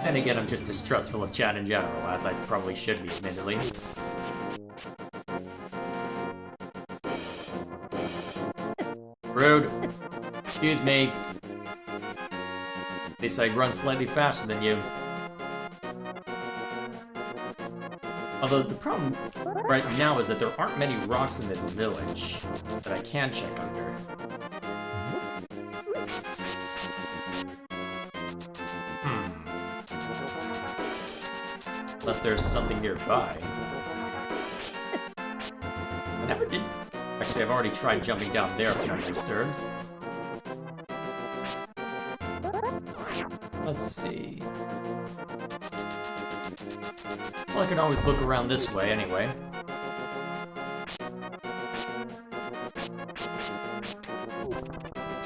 And again, I'm just distrustful of chat in general, as I probably should be, admittedly. Rude. Excuse me. At least I run slightly faster than you. Although the problem right now is that there aren't many rocks in this village that I can check under. Unless there's something nearby. I never did... Actually, I've already tried jumping down there if memory serves. Let's see... Well, I can always look around this way, anyway.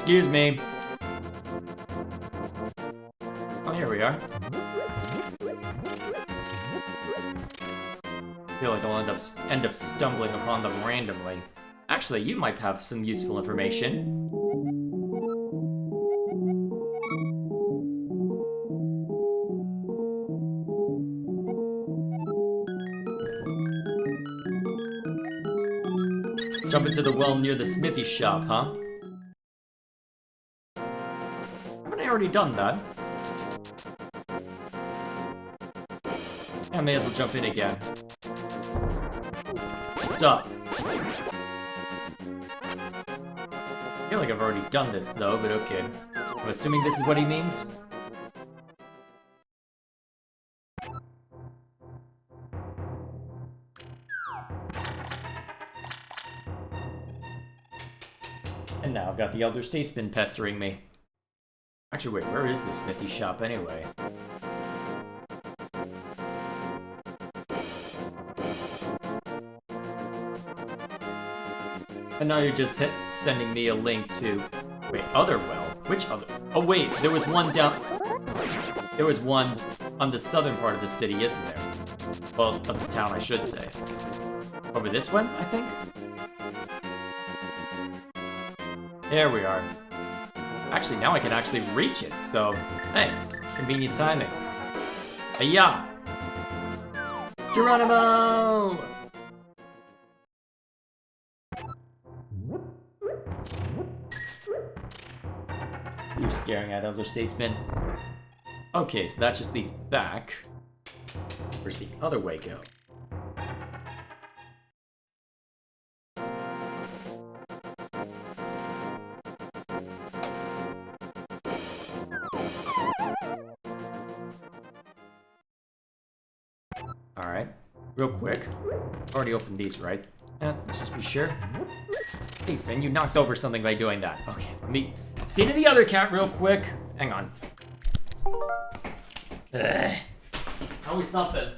Excuse me. Oh, here we are. I feel like I'll end up stumbling upon them randomly. Actually, you might have some useful information. Jump into the well near the smithy shop, huh? Haven't I already done that? I may as well jump in again. What's up? I feel like I've already done this though, but okay. I'm assuming this is what he means? And now I've got the Elder Statesman pestering me. Actually, wait, where is the smithy shop anyway? And now you're just sending me a link to... Wait, other well? Which other? Oh wait, there was one down... There was one on the southern part of the city, isn't there? Well, of the town, I should say. Over this one, I think? There we are. Actually, now I can actually reach it, so... Hey, convenient timing. Hiya! Geronimo! You're staring at Elder Statesman. Okay, so that just leads back. Where's the other way go? Alright, real quick. Already opened these, right? Yeah, let's just be sure. Statesman, you knocked over something by doing that. Okay, let me see to the other cat real quick. Hang on. Ugh. Always something.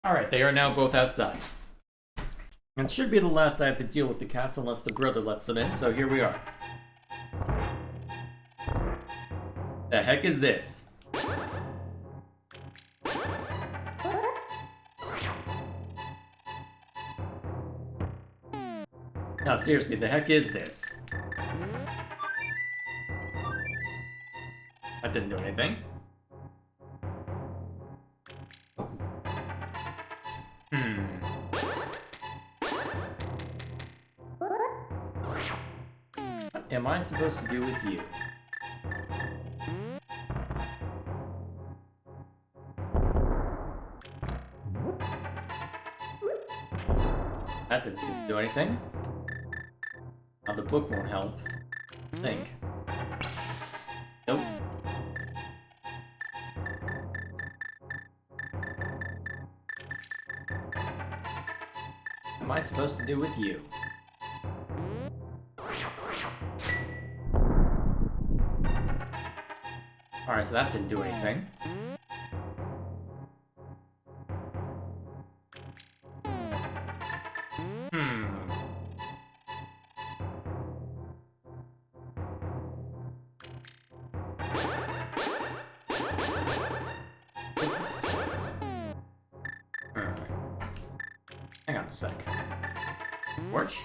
Alright, they are now both outside. And it should be the last I have to deal with the cats unless the brother lets them in, so here we are. The heck is this? Now seriously, the heck is this? That didn't do anything. What am I supposed to do with you? That didn't seem to do anything. Now the book won't help. I think. Nope. What am I supposed to do with you? Alright, so that didn't do anything. Hang on a sec. Torch?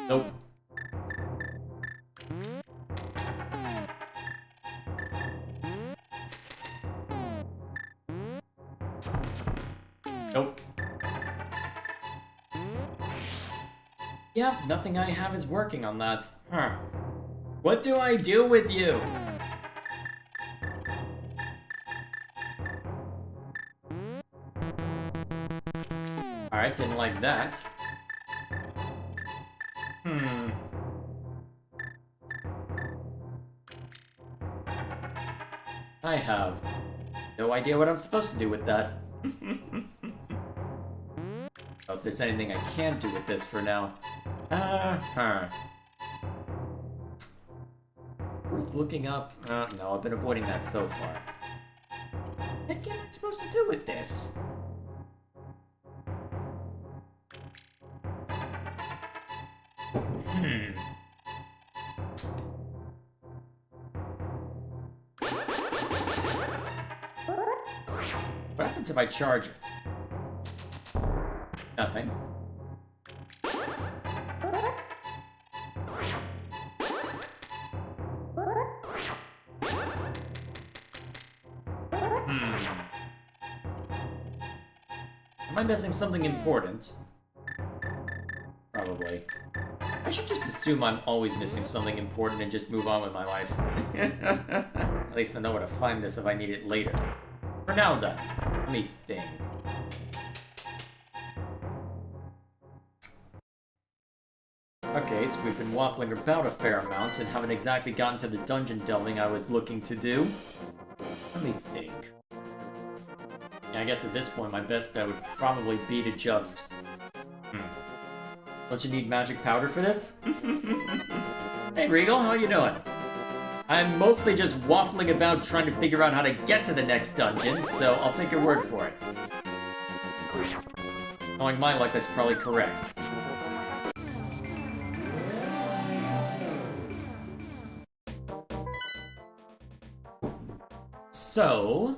Nope. Nope. Yep, nothing I have is working on that. Huh. What do I do with you? Alright, didn't like that. I have no idea what I'm supposed to do with that. Oh, if there's anything I can do with this for now. Worth looking up? No, I've been avoiding that so far. What am I supposed to do with this? What happens if I charge it? Nothing. Am I missing something important? Probably. I should just assume I'm always missing something important and just move on with my life. At least I know where to find this if I need it later. For now, then. Let me think. Okay, so we've been waffling about a fair amount and haven't exactly gotten to the dungeon delving I was looking to do. Let me think. Yeah, I guess at this point my best bet would probably be to just... Don't you need magic powder for this? Hey Regal, how you doing? I'm mostly just waffling about trying to figure out how to get to the next dungeon, so I'll take your word for it. Knowing my luck, that's probably correct. So...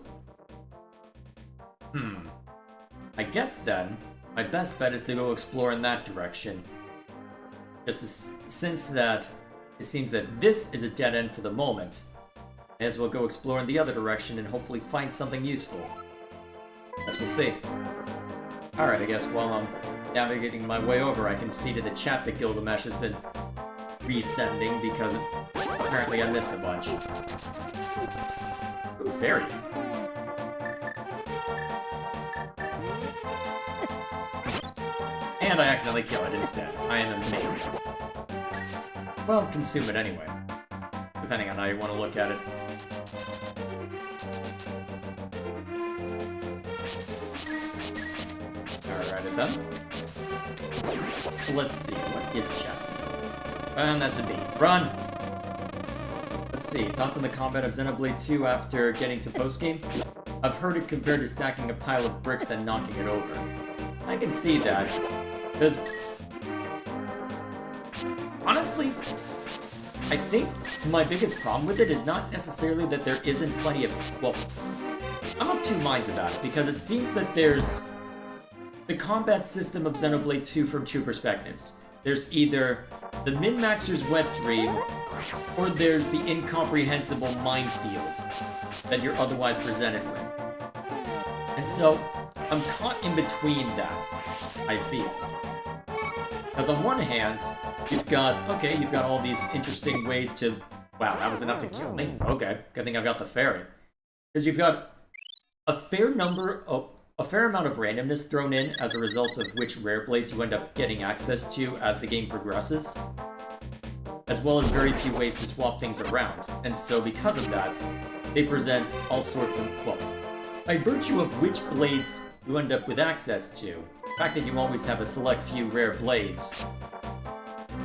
I guess then, my best bet is to go explore in that direction. Since that it seems that this is a dead end for the moment, may as well go explore in the other direction and hopefully find something useful. Guess we'll see. Alright, I guess while I'm navigating my way over, I can see to the chat that Gilgamesh has been resending because apparently I missed a bunch. Ooh, fairy. And I accidentally kill it instead. I am amazing. Well, consume it anyway. Depending on how you want to look at it. Alright, done. Let's see, what is chat? And that's a B. Run! Let's see, thoughts on the combat of Xenoblade 2 after getting to postgame? I've heard it compared to stacking a pile of bricks then knocking it over. I can see that. Because, honestly, I think my biggest problem with it is not necessarily that there isn't plenty of, well, I'm of two minds about it, because it seems that there's the combat system of Xenoblade 2 from two perspectives. There's either the min-maxer's wet dream, or there's the incomprehensible minefield that you're otherwise presented with. And so, I'm caught in between that, I feel. Because on one hand, you've got all these interesting ways to... Wow, that was enough to kill me? Okay, good thing I've got the fairy. Because you've got a fair amount of randomness thrown in as a result of which rare blades you end up getting access to as the game progresses, as well as very few ways to swap things around. And so because of that, they present all sorts of... Well, by virtue of which blades you end up with access to, the fact that you always have a select few rare blades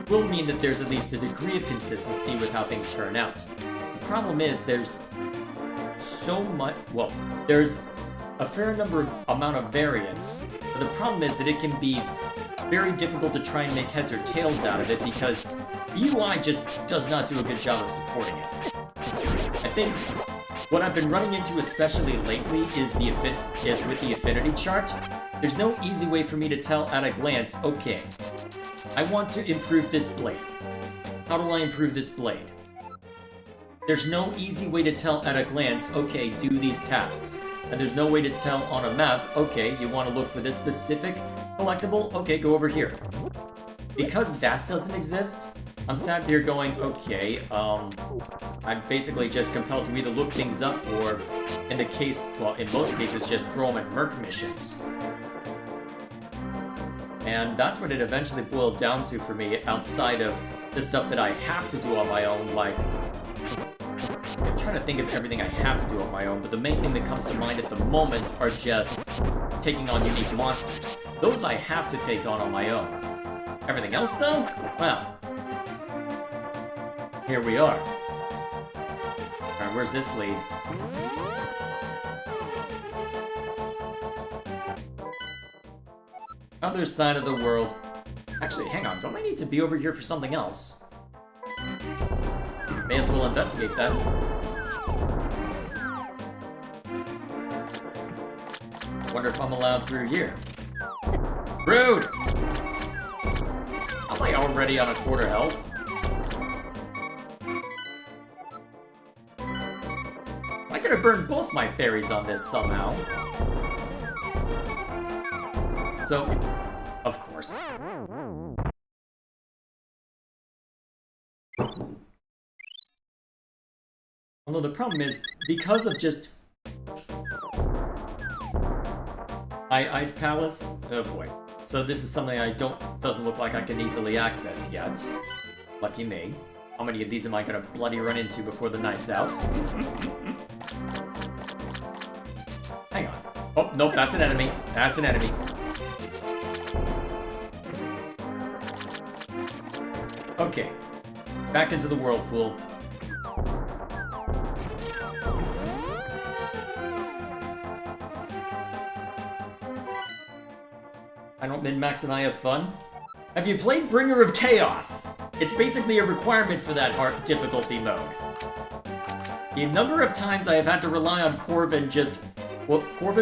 will mean that there's at least a degree of consistency with how things turn out. The problem is there's so much... Well, there's a fair amount of variance, but the problem is that it can be very difficult to try and make heads or tails out of it because the UI just does not do a good job of supporting it. I think what I've been running into especially lately is with the affinity chart. There's no easy way for me to tell at a glance, okay, I want to improve this blade. How do I improve this blade? There's no easy way to tell at a glance, okay, do these tasks. And there's no way to tell on a map, okay, you want to look for this specific collectible? Okay, go over here. Because that doesn't exist, I'm sat there going, okay, I'm basically just compelled to either look things up or, in most cases, just throw them at merc missions. And that's what it eventually boiled down to for me, outside of the stuff that I have to do on my own, like trying to think of everything I have to do on my own, but the main thing that comes to mind at the moment are just taking on unique monsters. Those I have to take on my own. Everything else, though? Well, here we are. Alright, where's this lead? Other side of the world. Actually, hang on, don't I need to be over here for something else? May as well investigate that. Wonder if I'm allowed through here. Rude! Am I already on a quarter health? I could have burned both my fairies on this somehow. So, of course. Although the problem is, because of just... Ice Palace? Oh boy. So this is something doesn't look like I can easily access yet. Lucky me. How many of these am I gonna bloody run into before the night's out? Hang on. Oh, nope, that's an enemy. That's an enemy. Okay. Back into the whirlpool. I don't min-max and I have fun. Have you played Bringer of Chaos? It's basically a requirement for that hard difficulty mode. The number of times I have had to rely on Corvin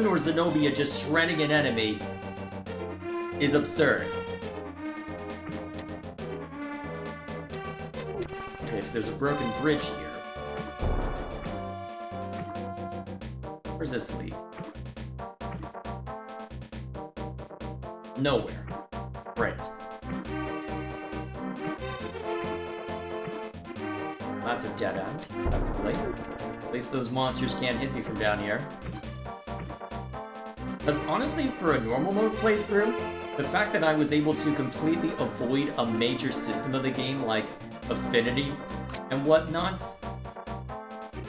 or Zenobia just shredding an enemy is absurd. Okay, so there's a broken bridge here. Where's this lead? Nowhere. Great. That's a dead end, effectively. At least those monsters can't hit me from down here. Because honestly, for a normal mode playthrough, the fact that I was able to completely avoid a major system of the game, like affinity and whatnot,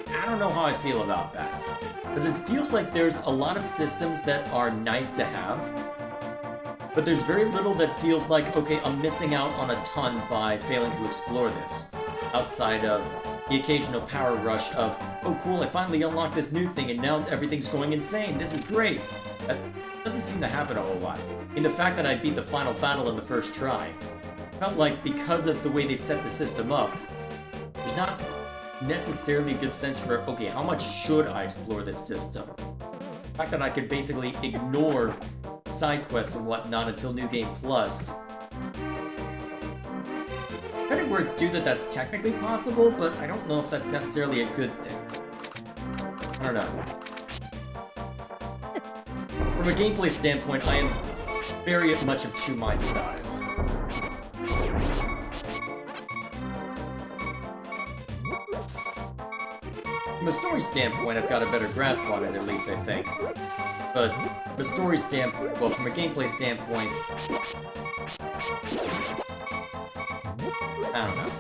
I don't know how I feel about that. Because it feels like there's a lot of systems that are nice to have, but there's very little that feels like, okay, I'm missing out on a ton by failing to explore this. Outside of the occasional power rush of, oh cool, I finally unlocked this new thing and now everything's going insane, this is great! That doesn't seem to happen a whole lot. In the fact that I beat the final battle in the first try, felt like because of the way they set the system up, there's not necessarily a good sense for, okay, how much should I explore this system? The fact that I could basically ignore side quests and whatnot until New Game Plus. Credit where it's due that that's technically possible, but I don't know if that's necessarily a good thing. I don't know. From a gameplay standpoint, I am very much of two minds about it. From a story standpoint, I've got a better grasp on it, at least I think. But from a story standpoint, well, from a gameplay standpoint, I don't know.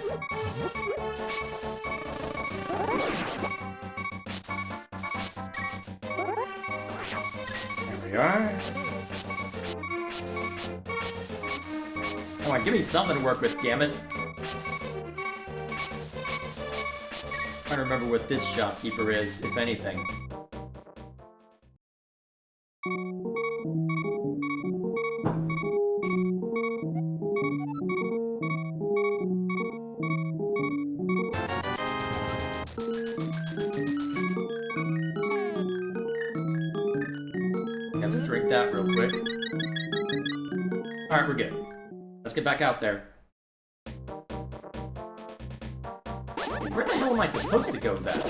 There we are. Come on, give me something to work with, damn it. I'm trying to remember what this shopkeeper is, if anything. Guess we'll drink that real quick. Alright, we're good. Let's get back out there. Where the hell am I supposed to go then?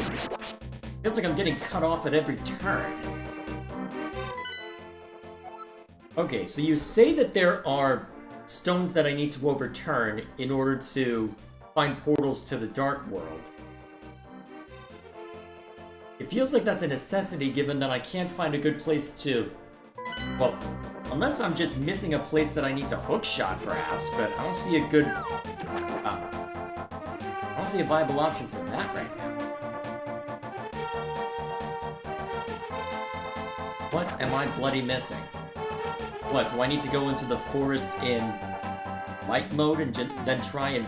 Feels like I'm getting cut off at every turn. Okay, so you say that there are stones that I need to overturn in order to find portals to the Dark World. It feels like that's a necessity given that I can't find a good place to... Well, unless I'm just missing a place that I need to hookshot, perhaps, but I don't see a good... I don't see a viable option for that right now. What am I bloody missing? What, do I need to go into the forest in light mode and then try and...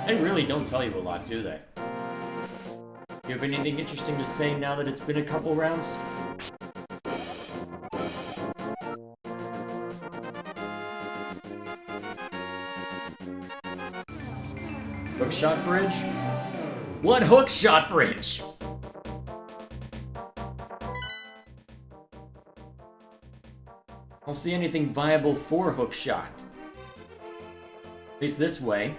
They really don't tell you a lot, do they? You have anything interesting to say now that it's been a couple rounds? Hookshot bridge? What hookshot bridge? I don't see anything viable for hookshot. At least this way.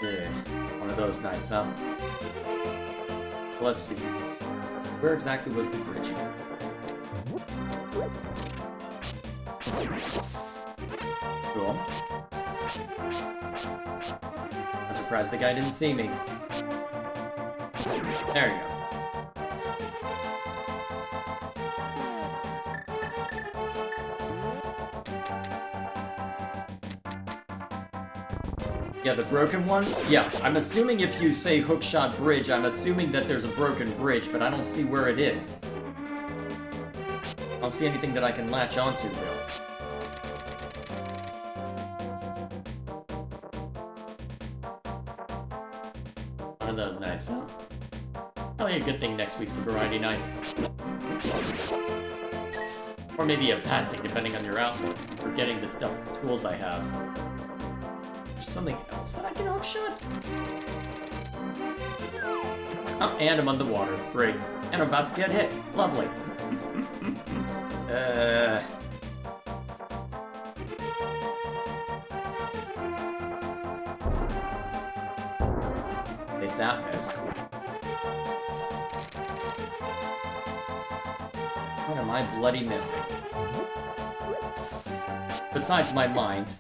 Yeah, one of those nights, huh? Let's see. Where exactly was the bridge? Cool. I'm surprised the guy didn't see me. There you go. Yeah, the broken one? Yeah, I'm assuming if you say hookshot bridge, I'm assuming that there's a broken bridge, but I don't see where it is. I don't see anything that I can latch onto, really. One of those nights, huh? Probably a good thing next week's a variety night. Or maybe a bad thing, depending on your outlook, for getting the stuff, tools I have. There's something else that I can hookshot? Oh, and I'm underwater. Great. And I'm about to get hit. Lovely. At least that missed. What am I bloody missing? Besides my mind,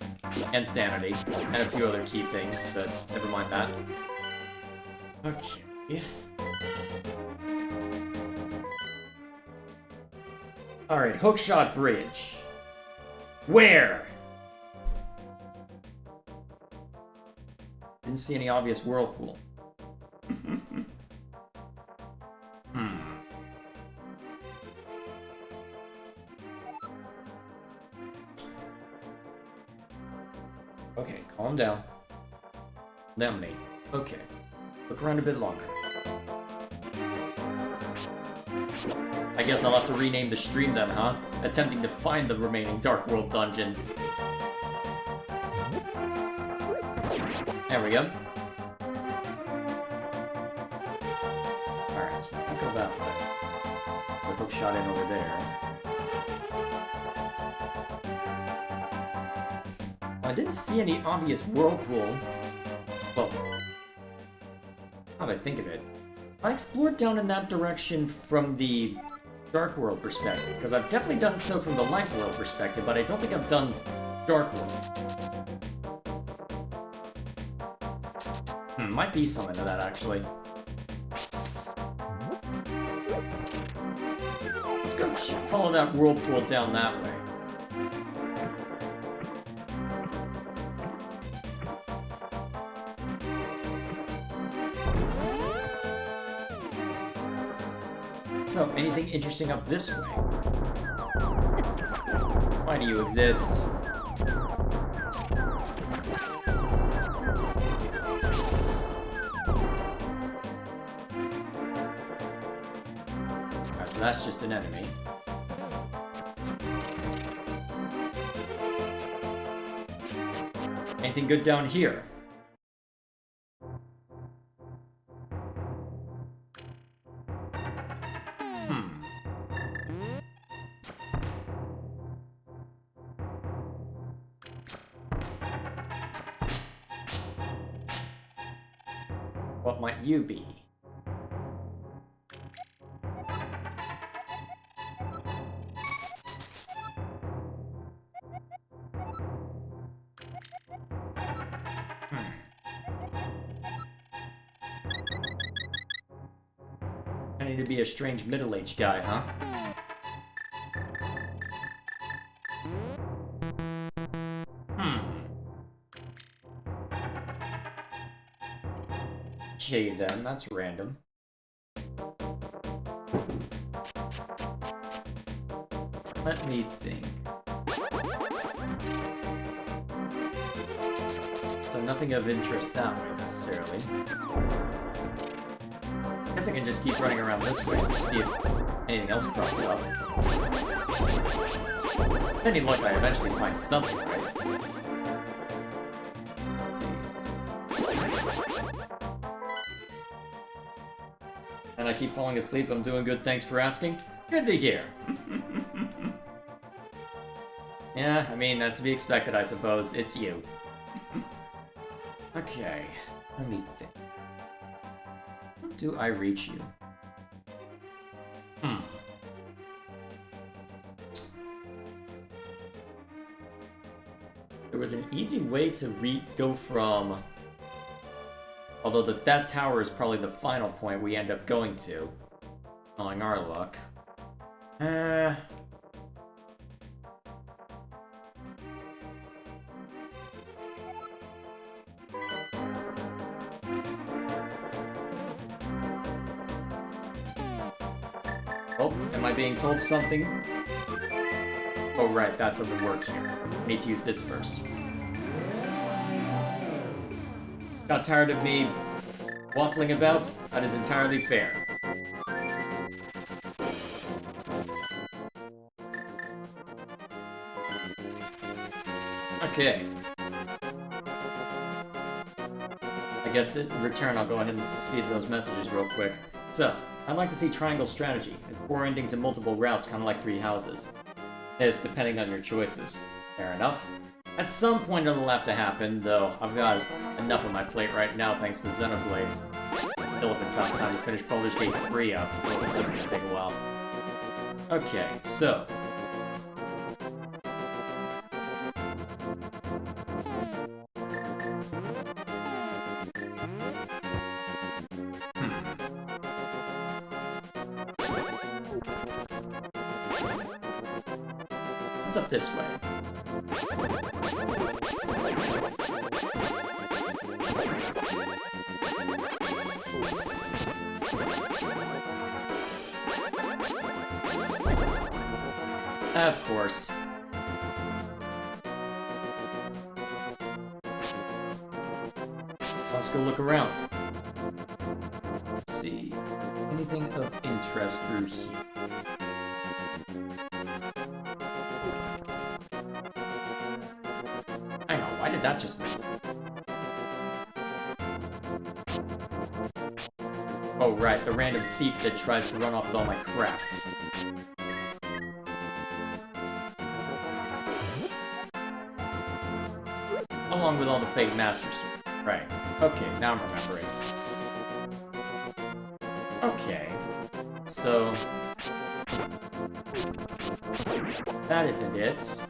and sanity, and a few other key things, but never mind that. Okay. Alright, hookshot bridge. Where? Didn't see any obvious whirlpool. Okay, calm down. Down, mate. Okay. Look around a bit longer. I guess I'll have to rename the stream then, huh? Attempting to find the remaining Dark World dungeons. There we go. Alright, so we'll go that way. We'll hook shot in over there. I didn't see any obvious whirlpool. Well, now that I think of it, I explored down in that direction from the Dark World perspective, because I've definitely done so from the Light World perspective, but I don't think I've done Dark World. Might be something to that, actually. Let's go follow that whirlpool down that way. So, anything interesting up this way? Why do you exist? Alright, so that's just an enemy. Anything good down here? What might you be? I need to be a strange middle-aged guy, huh? Okay then, that's random. Let me think. So nothing of interest that way, necessarily. I guess I can just keep running around this way, see if anything else crops up. With any luck, I eventually find something, right? Let's see. And I keep falling asleep, I'm doing good, thanks for asking. Good to hear. Yeah, I mean, that's to be expected, I suppose. It's you. Okay, let me think. How do I reach you? There was an easy way to go from... Although that tower is probably the final point we end up going to. Knowing our luck. Oh, am I being told something? Oh right, that doesn't work here. I need to use this first. Got tired of me waffling about? That is entirely fair. Okay. I guess in return I'll go ahead and see those messages real quick. So, I'd like to see triangle strategy. It's 4 endings and multiple routes, kind of like 3 houses. It's depending on your choices. Fair enough. At some point it'll have to happen, though I've got enough on my plate right now thanks to Xenoblade. Philip had found time to finish Baldur's Gate 3 up. That's gonna take a while. Okay, so... What's up this way? Of course. Let's go look around. Let's see. Anything of interest through here? Hang on, why did that just move? Oh right, the random thief that tries to run off with all my crap. Along with all the fake Master Sword. Right. Okay, now I'm remembering. Okay. So... that isn't it.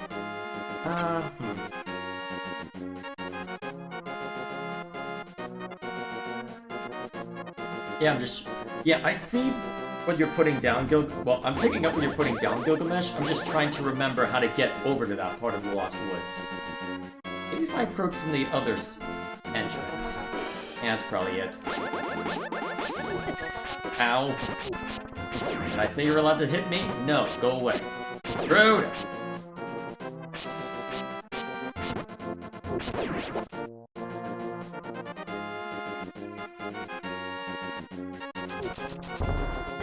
Yeah, I'm just... yeah, I see what you're putting down, well, I'm picking up what you're putting down, Gilgamesh. I'm just trying to remember how to get over to that part of the Lost Woods. Maybe if I approach from the other entrance. Yeah, that's probably it. Ow. Did I say you're allowed to hit me? No, go away. Rude!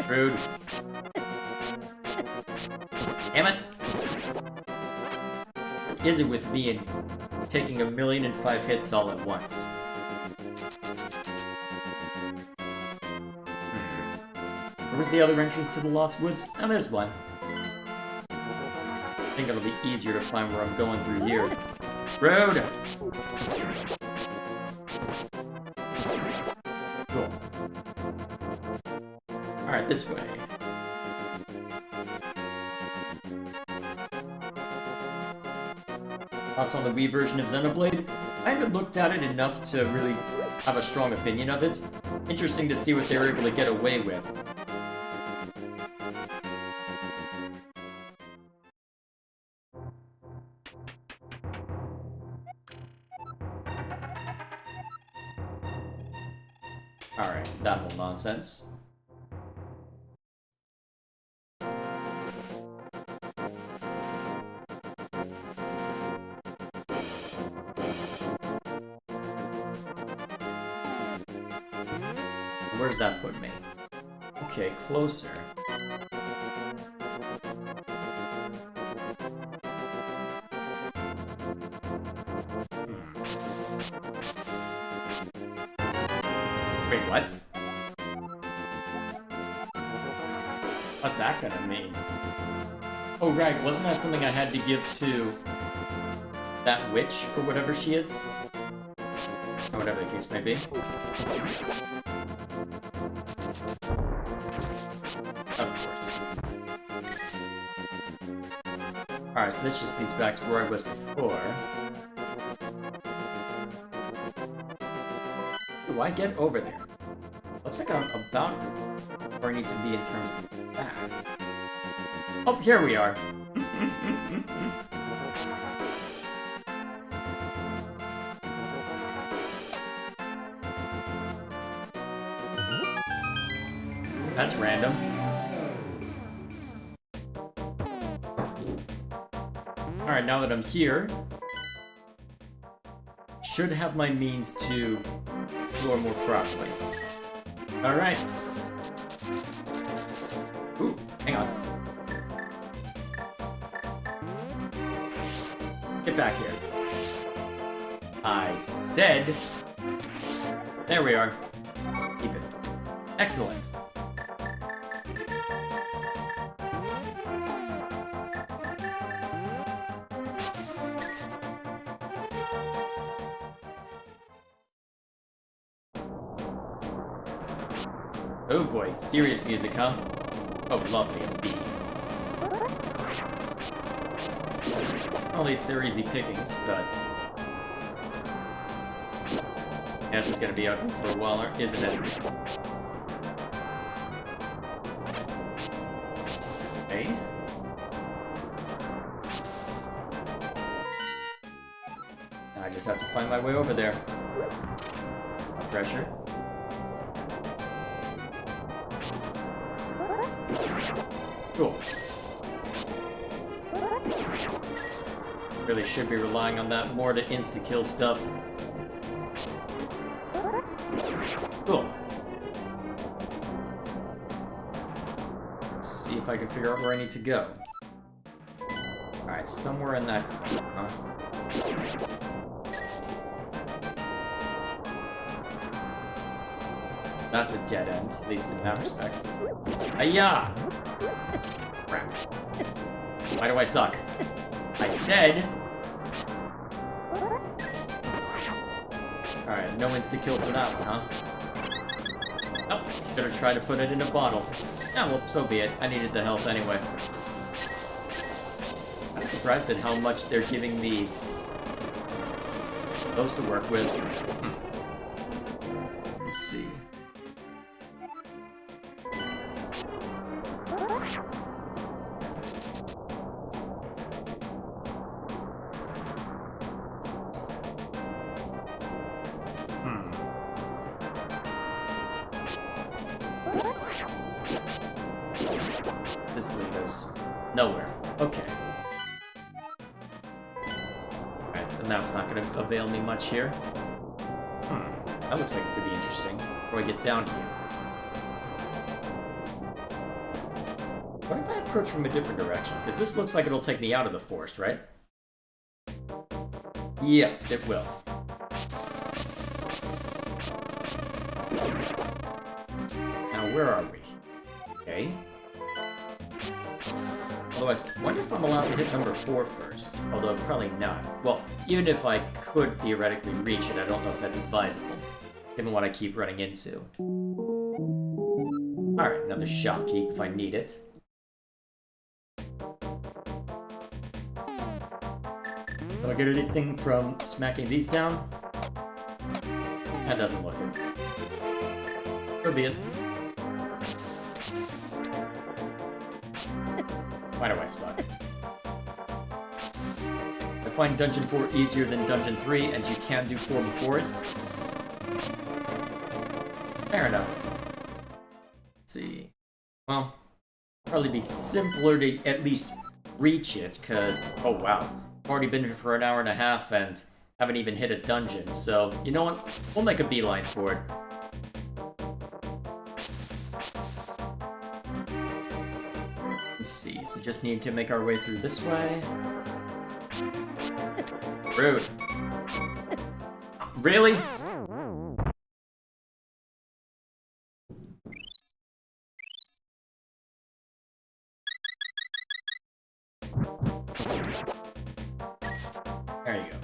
Rude. Damn it! What is it with me and taking 1,000,005 hits all at once? Where was the other entrance to the Lost Woods? Oh, there's one. I think it'll be easier to find where I'm going through here. Rude! Cool. Alright, this way. Thoughts on the Wii version of Xenoblade? I haven't looked at it enough to really have a strong opinion of it. Interesting to see what they were able to get away with. nonsense. Where's that put me? Okay, closer. Wait, what? What's that gonna mean? Oh right, wasn't that something I had to give to that witch, or whatever she is? Or whatever the case may be. Of course. Alright, so this just leads back to where I was before. Do I get over there? Looks like I'm about where I need to be in terms of that. Oh, here we are! That's random. Alright, now that I'm here, should have my means to explore more properly. Alright. Ooh, hang on. Get back here. I said... There we are. Keep it. Excellent. Oh boy, serious music, huh? Oh, lovely indeed. Well, at least they're easy pickings, but... Yeah, this is gonna be out for a while, isn't it? Okay. Now I just have to find my way over there. No pressure. Cool. Really should be relying on that more to insta-kill stuff. Cool. Let's see if I can figure out where I need to go. Alright, somewhere in that corner. That's a dead end, at least in that respect. Ayah! Crap. Why do I suck? I said... Alright, no insta-kill for that one, huh? Oh, should've tried to put it in a bottle. Yeah, well, so be it. I needed the health anyway. I'm surprised at how much they're giving me those to work with. Let's see. This leads us nowhere. Okay. Alright, the map's not gonna avail me much here. That looks like it could be interesting. Before I get down here. What if I approach from a different direction? Because this looks like it'll take me out of the forest, right? Yes, it will. Now, where are we? Okay. Otherwise, I wonder if I'm allowed to hit number 4 first. Although, probably not. Well, even if I could theoretically reach it, I don't know if that's advisable, given what I keep running into. Alright, another shopkeep if I need it. Do I get anything from smacking these down? That doesn't look good. So be it. Why do I suck? I find Dungeon 4 easier than Dungeon 3, and you can do 4 before it. Fair enough. see. Well, probably be simpler to at least reach it, because, oh wow, I've already been here for an hour and a half and haven't even hit a dungeon, so, you know what? We'll make a beeline for it. Let's see, so just need to make our way through this way. Rude. Really? There you go.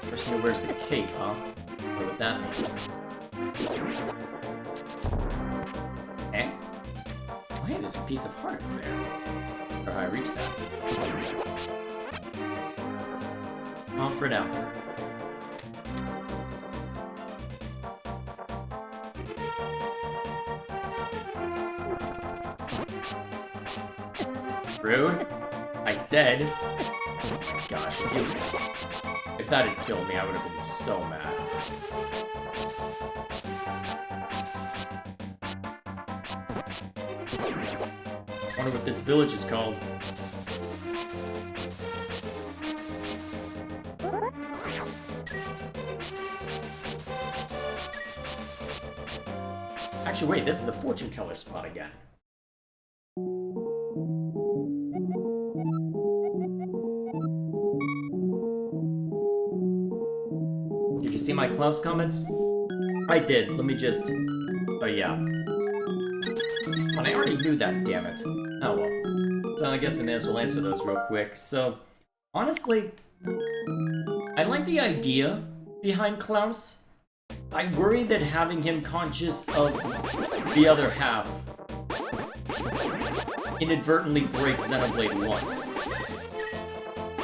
Person who wears the cape, huh? What would that mean? Eh? Oh, hey, there's a piece of heart there. Or how I reached that. On for now. Rude. I said. Gosh, if that had killed me, I would have been so mad. I wonder what this village is called. Actually, wait, this is the fortune teller spot again. Did you see my Klaus comments? I did. Let me just... Oh, yeah. But I already knew that, damn it. Oh, well. So I guess I may as well answer those real quick. So, honestly, I like the idea behind Klaus. I worry that having him conscious of the other half inadvertently breaks Xenoblade 1.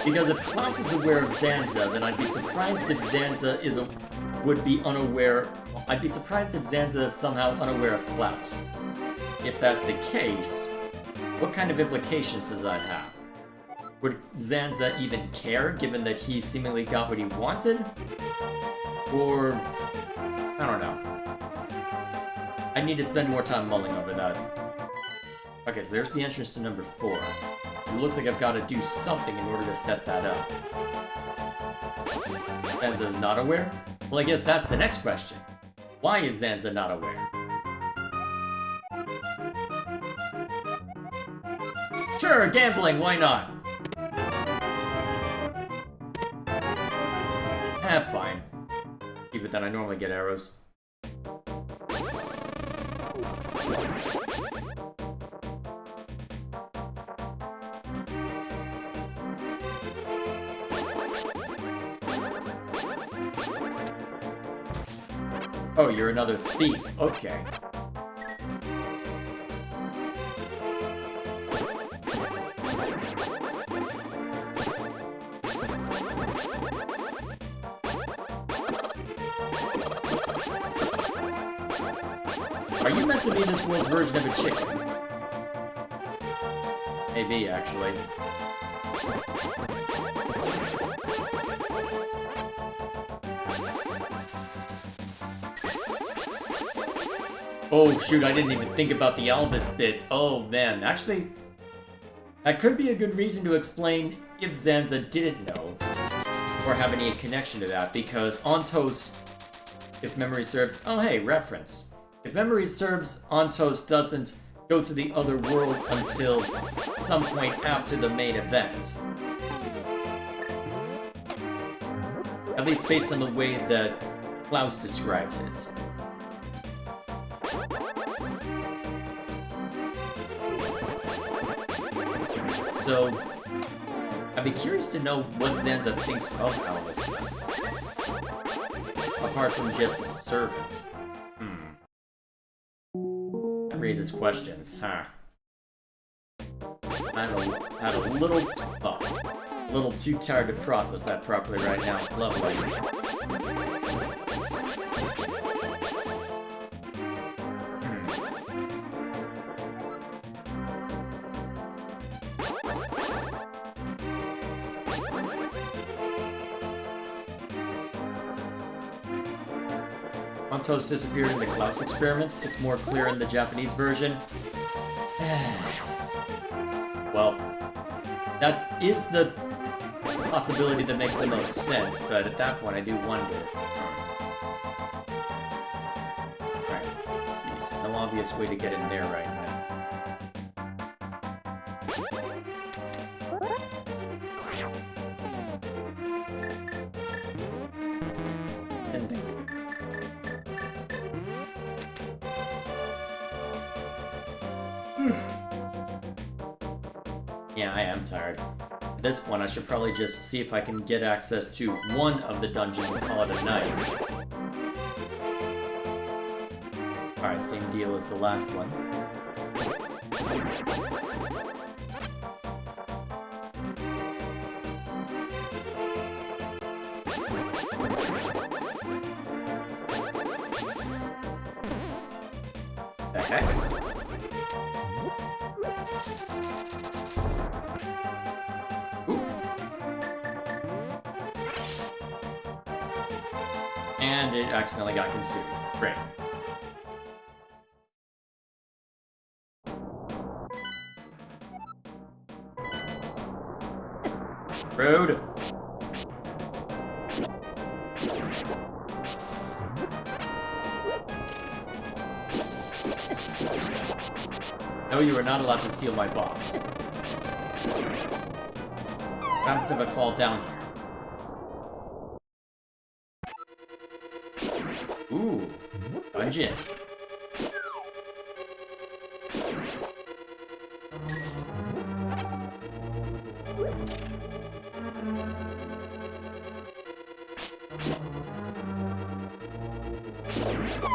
Because if Klaus is aware of Zanza, then I'd be surprised if Zanza would be unaware... I'd be surprised if Zanza is somehow unaware of Klaus. If that's the case, what kind of implications does that have? Would Zanza even care, given that he seemingly got what he wanted? Or... I don't know. I need to spend more time mulling over that. Okay, so there's the entrance to number 4. It looks like I've got to do something in order to set that up. Zanza's not aware? Well, I guess that's the next question. Why is Zanza not aware? Sure, gambling, why not? Fine. Keep it that I normally get arrows. Oh, you're another thief. Okay. Are you meant to be this world's version of a chicken? Maybe, actually. Oh shoot, I didn't even think about the Elvis bit. Oh man, actually, that could be a good reason to explain if Zanza didn't know, or have any connection to that, because Ontos, if memory serves... Oh hey, reference. If memory serves, Ontos doesn't go to the other world until some point after the main event. At least based on the way that Klaus describes it. So, I'd be curious to know what Zanza thinks of Elvis, apart from just a servant. That raises questions, huh? I'm a little too tired to process that properly right now. Lovely. Montos disappeared in the Klaus experiment. It's more clear in the Japanese version. Well, that is the possibility that makes the most sense, but at that point I do wonder. Alright, let's see. So no obvious way to get in there right now. And thanks. Yeah, I am tired. At this point, I should probably just see if I can get access to one of the dungeons and call it a night. Alright, same deal as the last one. The heck? And it accidentally got consumed. Great. Rude. No, you are not allowed to steal my box. What happens if I fall down here? Ooh, dungeon.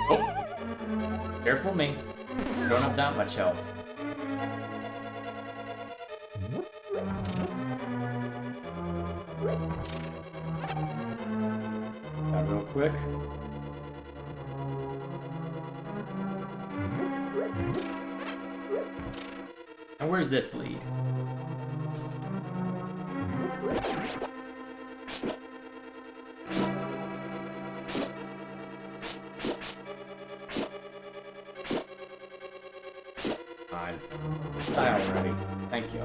Oh, careful me. I don't have that much health. That real quick. Now where's this lead? Die already. Thank you.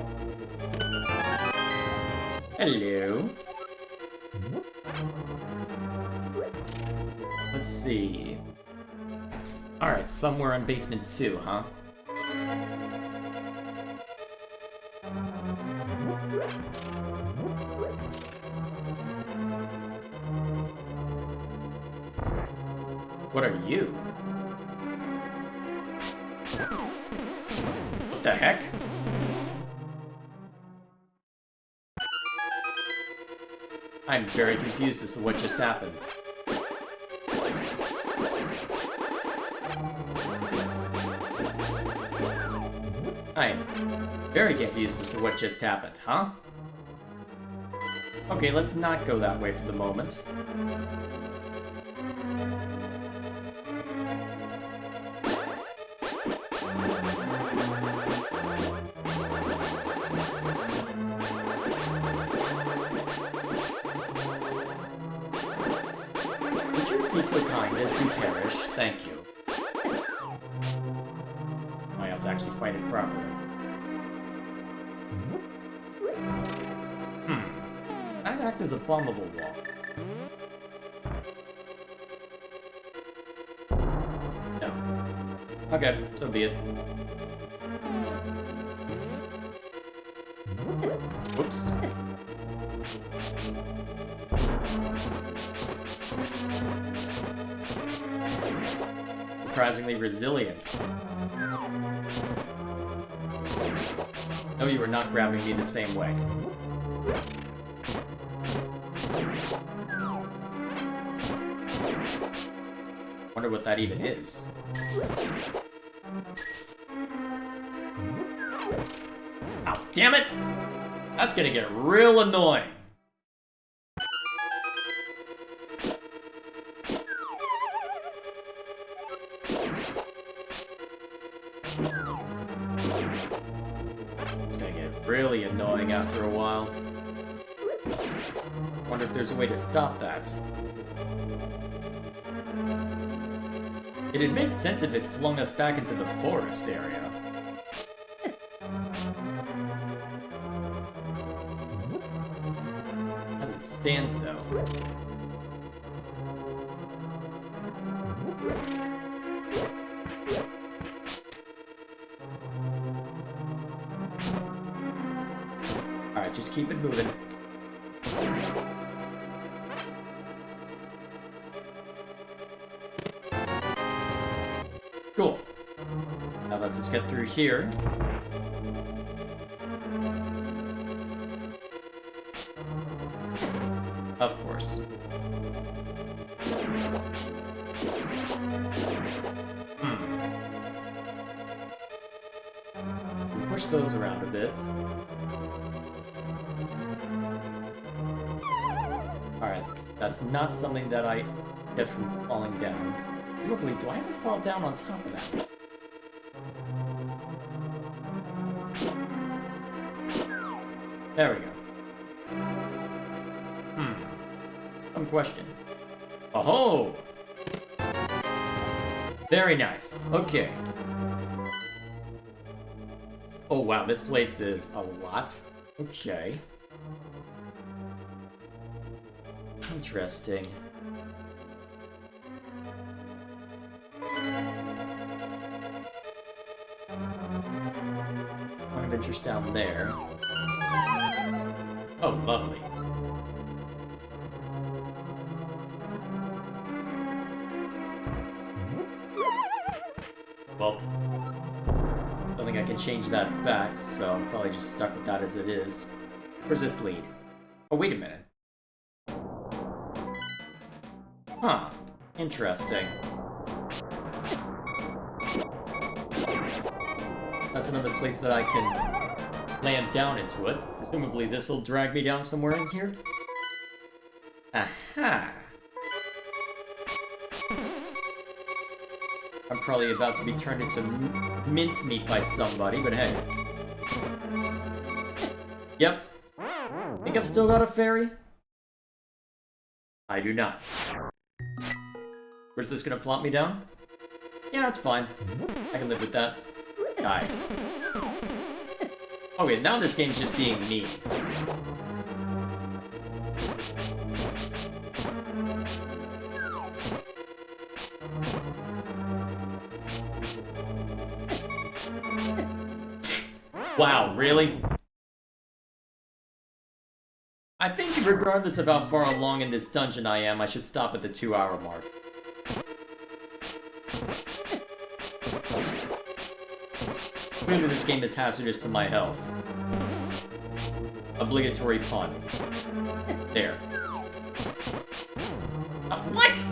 Hello. Let's see. Alright, somewhere in basement 2, huh? What are you? What the heck? I'm very confused as to what just happened. I'm very confused as to what just happened, huh? Okay, let's not go that way for the moment. Would you be so kind as to perish? Thank you. I have to actually fight it properly. That act as a bombable wall. No. Okay, so be it. Whoops. Surprisingly resilient. No, you are not grabbing me the same way. Wonder what that even is. Oh, damn it! That's gonna get real annoying. It's gonna get really annoying after a while. Wonder if there's a way to stop that. It'd make sense if it flung us back into the forest area. As it stands, though. Alright, just keep it moving. Cool. Now let's just get through here. Of course. We push those around a bit. Alright, that's not something that I get from falling down. Presumably, do I have to fall down on top of that? There we go. Some question. Oh-ho! Very nice. Okay. Oh wow, this place is a lot. Okay. Interesting. Point of interest down there. Oh, lovely. Well, don't think I can change that back, so I'm probably just stuck with that as it is. Where's this lead? Oh, wait a minute. Huh. Interesting. That's another place that I can land down into it. Presumably this will drag me down somewhere in here. Aha! I'm probably about to be turned into mincemeat by somebody, but hey. Yep. Think I've still got a fairy? I do not. Where's this gonna plop me down? Yeah, that's fine. I can live with that. Die. Okay, now this game's just being mean. Wow, really? I think regardless of how far along in this dungeon I am, I should stop at the 2-hour mark. Clearly this game is hazardous to my health. Obligatory pun. There. What?!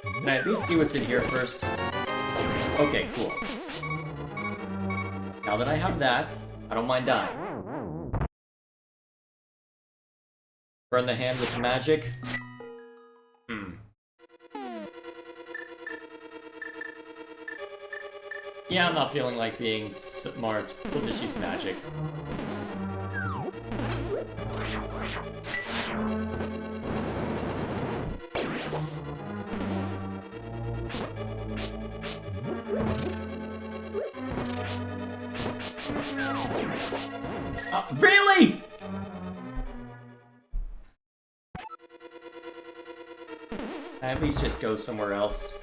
Can I at least see what's in here first? Okay, cool. Now that I have that, I don't mind dying. Burn the hand with magic? Yeah, I'm not feeling like being smart. We'll just use magic. Really?! I at least just go somewhere else.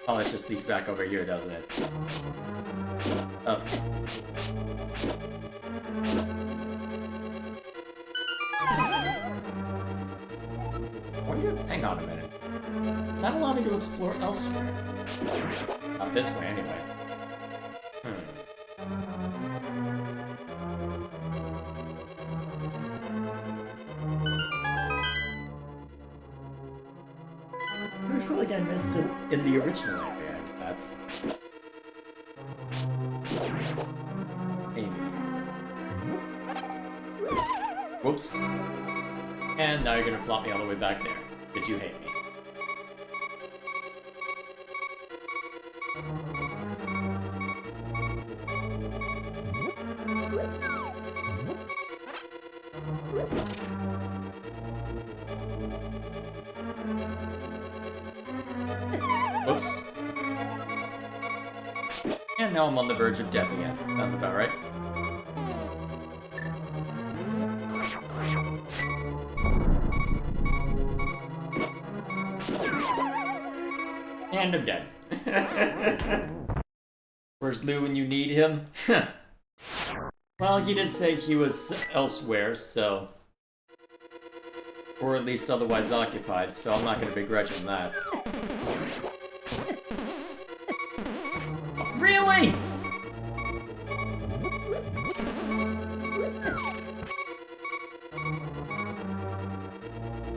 Oh, this just leads back over here, doesn't it? Hang on a minute. Does that allow me to explore elsewhere? Not this way, anyway. I feel like I missed it in the original area. That's Amy. Whoops. And now you're gonna plop me all the way back there, because you hate me. Oops. And now I'm on the verge of death again. Sounds about right. And I'm dead. Where's Lou when you need him? Well, he did say he was elsewhere, so... Or at least otherwise occupied, so I'm not gonna begrudge him that. Really?!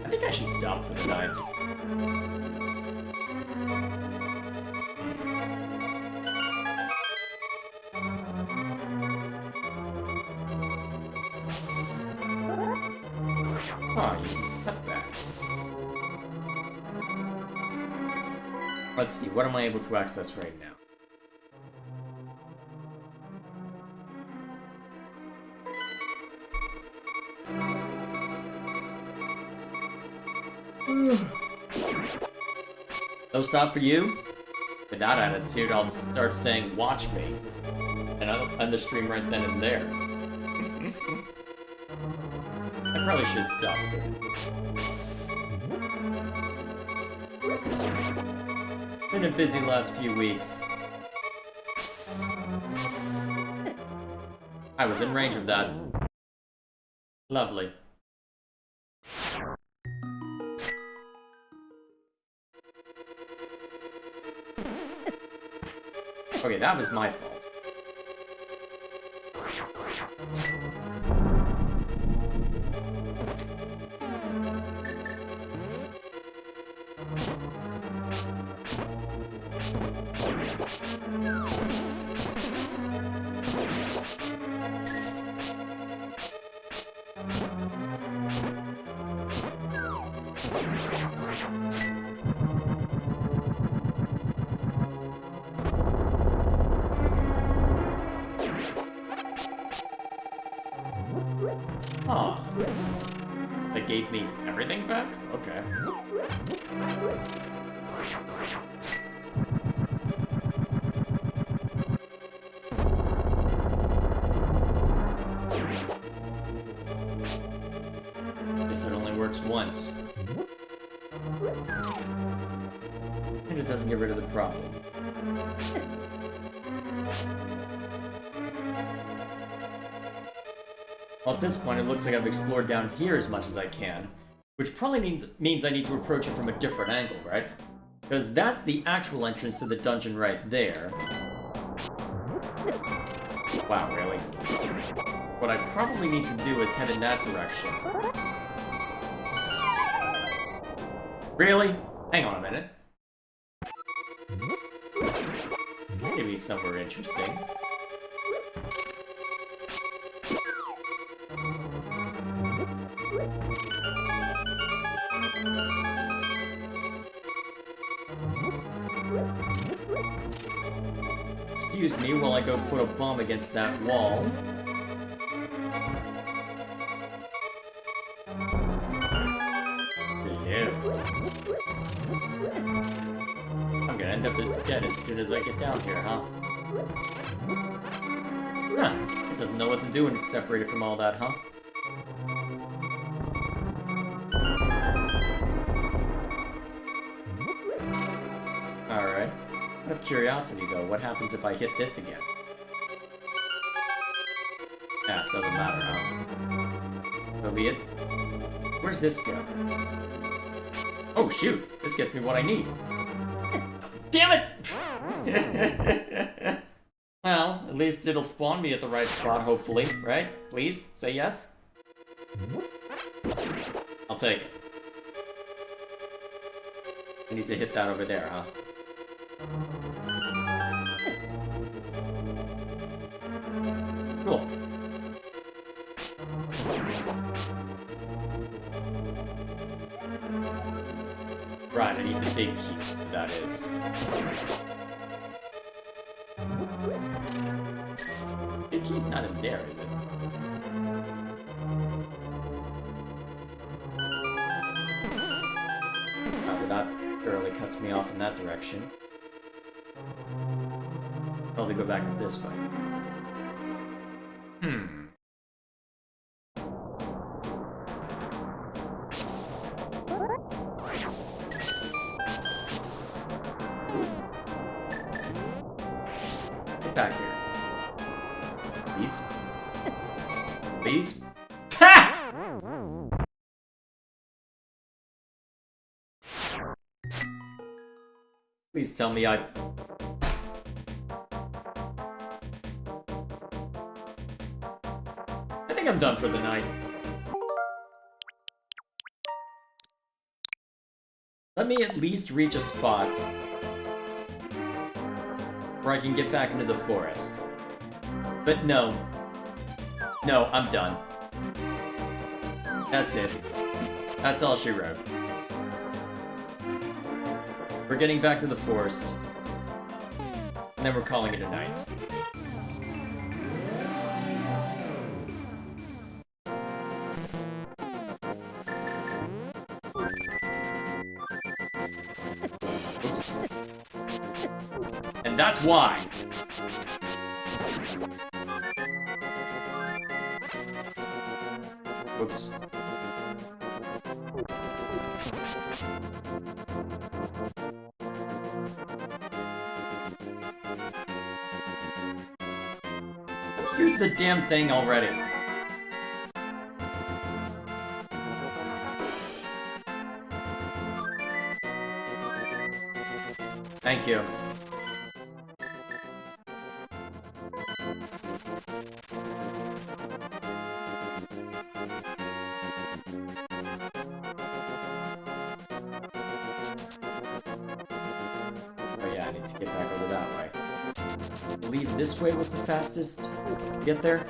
I think I should stop for the night. Oh, you cutbacks. Let's see, what am I able to access right now? No stop for you? With that attitude, I'll start saying, watch me. And I'll end the stream right then and there. I probably should stop soon. Been a busy last few weeks. I was in range of that. Lovely. Okay, that was my fault. Huh. They gave me everything back? Okay. Guess it only works once. And it doesn't get rid of the problem. Well, at this point, it looks like I've explored down here as much as I can, which probably means I need to approach it from a different angle, right? Because that's the actual entrance to the dungeon right there. Wow, really? What I probably need to do is head in that direction. Really? Hang on a minute. It's going to be somewhere interesting. Excuse me while I go put a bomb against that wall. Hello. I'm gonna end up dead as soon as I get down here, huh? Huh. It doesn't know what to do when it's separated from all that, huh? Alright. Out of curiosity, though, what happens if I hit this again? Yeah, it doesn't matter, huh? So be it. Where's this go? Oh, shoot! This gets me what I need. Damn it! Well, at least it'll spawn me at the right spot, hopefully, right? Please, say yes? I'll take it. I need to hit that over there, huh? Cool. Right, I need the big key, that is. Big key's not in there, is it? Thoroughly cuts me off in that direction. Probably go back up this way. Get back here. Please? Please? Ha! Please tell me I think I'm done for the night. Let me at least reach a spot where I can get back into the forest. But no. No, I'm done. That's it. That's all she wrote. We're getting back to the forest. And then we're calling it a night. Oops. And that's why. Whoops. Use the damn thing already. Thank you. Oh yeah, I need to get back over that way. I believe this way was the fastest to get there.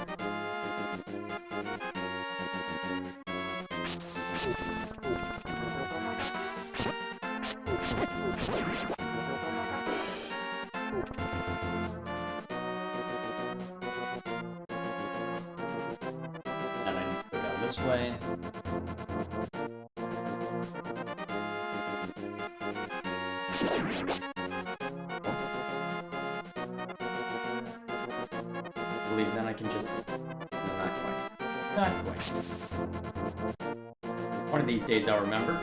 And I need to go down this way. I believe then I can just... No, not quite. Not quite. One of these days I'll remember.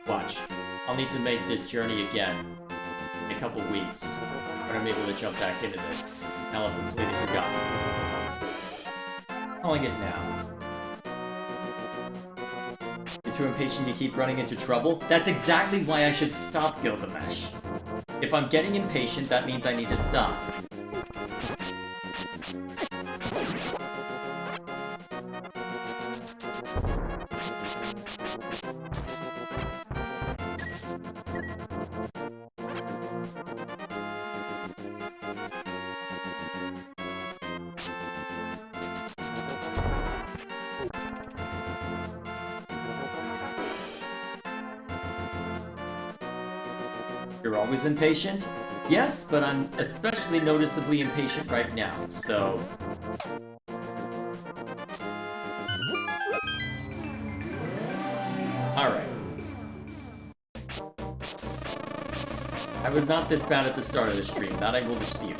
Watch. I'll need to make this journey again in a couple weeks when I'm able to jump back into this. And I'll have completely forgotten. Calling it now. You're too impatient to keep running into trouble? That's exactly why I should stop, Gilgamesh. If I'm getting impatient, that means I need to stop. You're always impatient? Yes, but I'm especially noticeably impatient right now, so... Alright. I was not this bad at the start of the stream, that I will dispute.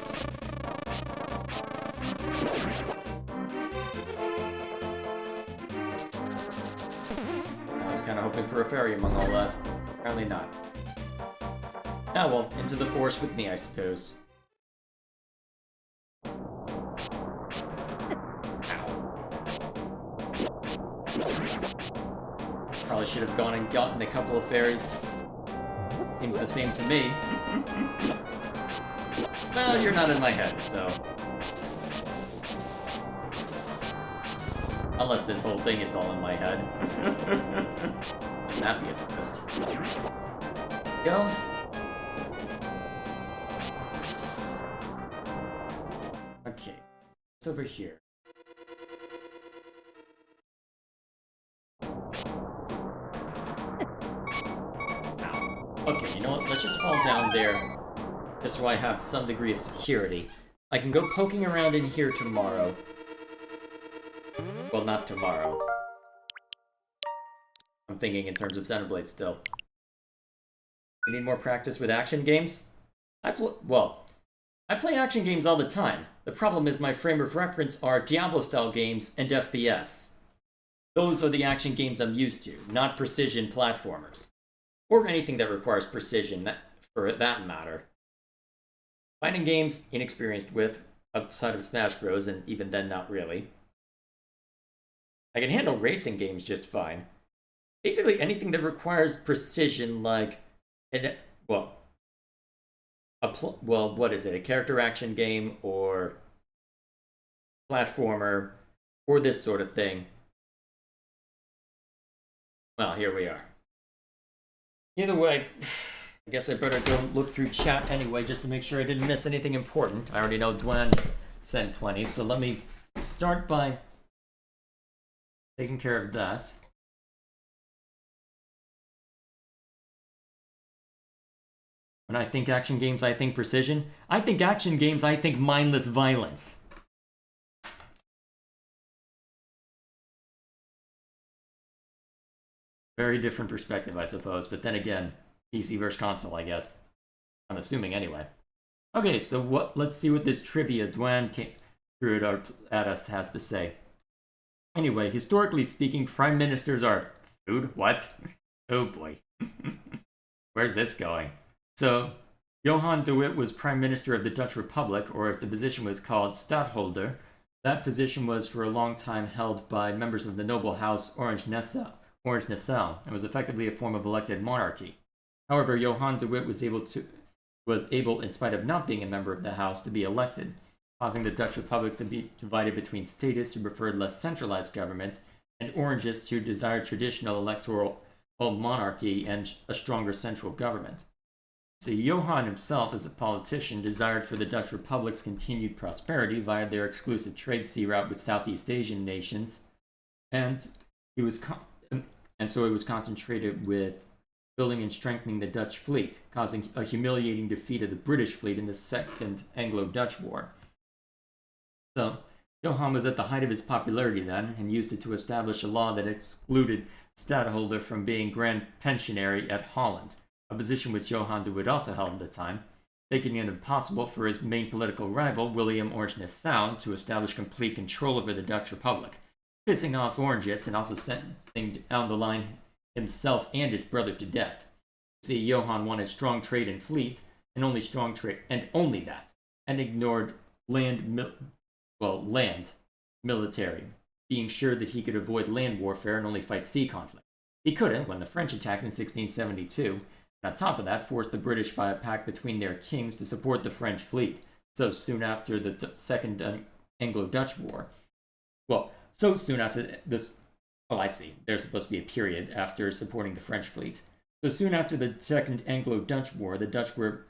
I was kinda hoping for a fairy among all that. Apparently not. Ah well, into the forest with me, I suppose. Probably should have gone and gotten a couple of fairies. Seems the same to me. Well, you're not in my head, so... Unless this whole thing is all in my head. Wouldn't that be a twist? Go. Okay, it's over here. Okay, you know what? Let's just fall down there, just so I have some degree of security. I can go poking around in here tomorrow. Well, not tomorrow. I'm thinking in terms of Xenoblade still. You need more practice with action games? Well, I play action games all the time. The problem is my frame of reference are Diablo-style games and FPS. Those are the action games I'm used to, not precision platformers. Or anything that requires precision, for that matter. Fighting games, inexperienced with, outside of Smash Bros, and even then not really. I can handle racing games just fine. Basically anything that requires precision, like, well, what is it? A character action game or platformer or this sort of thing. Well, here we are. Either way, I guess I better go look through chat anyway just to make sure I didn't miss anything important. I already know Dwayne sent plenty, so let me start by taking care of that. When I think action games, I think precision. I think action games, I think mindless violence. Very different perspective, I suppose. But then again, PC versus console, I guess. I'm assuming anyway. Okay, so let's see what this trivia Dwayne threw it at us has to say. Anyway, historically speaking, prime ministers are food. What? Oh boy. Where's this going? So, Johan de Witt was Prime Minister of the Dutch Republic, or as the position was called, stadtholder. That position was for a long time held by members of the noble house Orange-Nassau, and was effectively a form of elected monarchy. However, Johan de Witt was able, in spite of not being a member of the house, to be elected, causing the Dutch Republic to be divided between statists who preferred less centralized government and Orangists who desired traditional electoral monarchy and a stronger central government. So Johan himself, as a politician, desired for the Dutch Republic's continued prosperity via their exclusive trade sea route with Southeast Asian nations, and so he was concentrated with building and strengthening the Dutch fleet, causing a humiliating defeat of the British fleet in the Second Anglo-Dutch War. So Johan was at the height of his popularity then, and used it to establish a law that excluded stadtholder from being Grand Pensionary at Holland, a position which Johan de Witt also held at the time, making it impossible for his main political rival, William Orange-Nassau, to establish complete control over the Dutch Republic, pissing off Orangists and also sentencing down the line himself and his brother to death. See, Johan wanted strong trade and fleet, and only strong trade, and only that, and ignored land military, being sure that he could avoid land warfare and only fight sea conflict. He couldn't when the French attacked in 1672, and on top of that forced the British by a pact between their kings to support the French fleet, so soon after the Second Anglo-Dutch War. Well, so soon after this, oh I see, there's supposed to be a period after supporting the French fleet. So soon after the Second Anglo-Dutch War, the Dutch were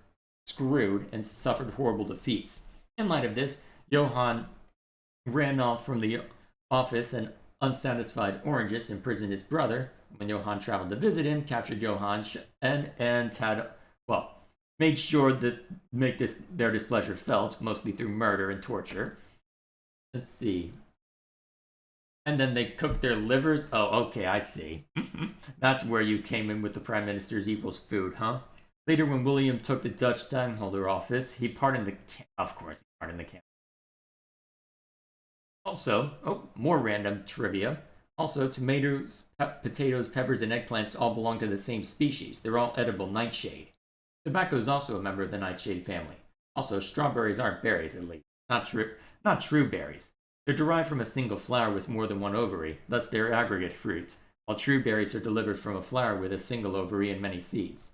screwed and suffered horrible defeats. In light of this, Johan ran off from the office and unsatisfied Orangists imprisoned his brother. When Johan traveled to visit him, captured Johan and had, made sure that their displeasure felt, mostly through murder and torture. Let's see. And then they cooked their livers? Oh, okay, I see. That's where you came in with the Prime Minister's equals food, huh? Later, when William took the Dutch stadtholder office, he pardoned the camp. Also, more random trivia. Also, tomatoes, potatoes, peppers, and eggplants all belong to the same species. They're all edible nightshade. Tobacco is also a member of the nightshade family. Also, strawberries aren't berries, at least. Not true berries. They're derived from a single flower with more than one ovary, thus they're aggregate fruit, while true berries are delivered from a flower with a single ovary and many seeds.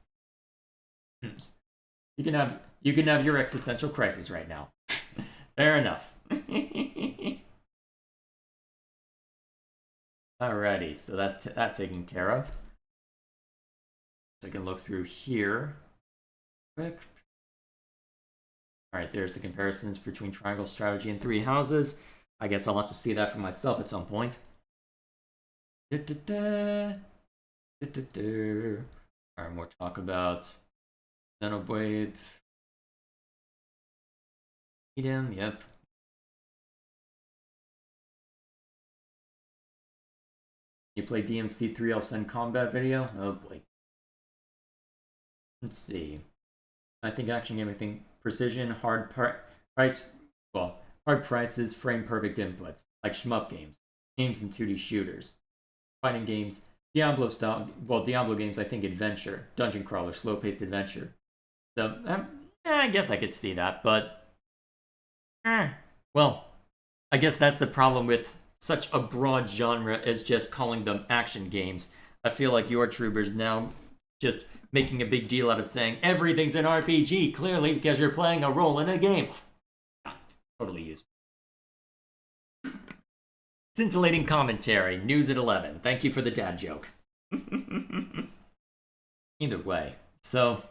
You can have your existential crisis right now. Fair enough. Alrighty, so that's that taken care of. So I can look through here quick. Alright, there's the comparisons between Triangle Strategy and Three Houses. I guess I'll have to see that for myself at some point. Alright, more talk about Xenoblade. Edom, yep. You play DMC3, I'll send combat video? Oh boy. Let's see. I think action game, I think precision, price, well, hard prices, frame perfect inputs, like shmup games, games and 2D shooters, fighting games, Diablo style, well, Diablo games, I think adventure, dungeon crawler, slow paced adventure. So, I guess I could see that, but, well, I guess that's the problem with such a broad genre as just calling them action games. I feel like your troopers now just making a big deal out of saying everything's an RPG, clearly because you're playing a role in a game. Totally used. Scintillating commentary, news at 11. Thank you for the dad joke. Either way, so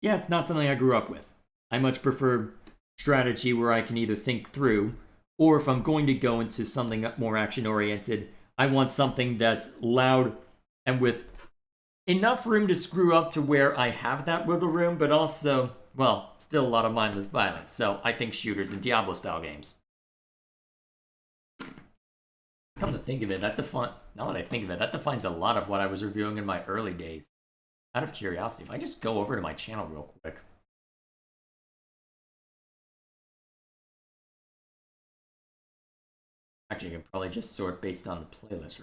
yeah, it's not something I grew up with. I much prefer strategy where I can either think through, or if I'm going to go into something more action oriented, I want something that's loud and with enough room to screw up to where I have that wiggle room, but also, well, still a lot of mindless violence. So I think shooters and Diablo style games. Come to think of it, now that I think of it, that defines a lot of what I was reviewing in my early days. Out of curiosity, if I just go over to my channel real quick. Actually, you can probably just sort based on the playlist,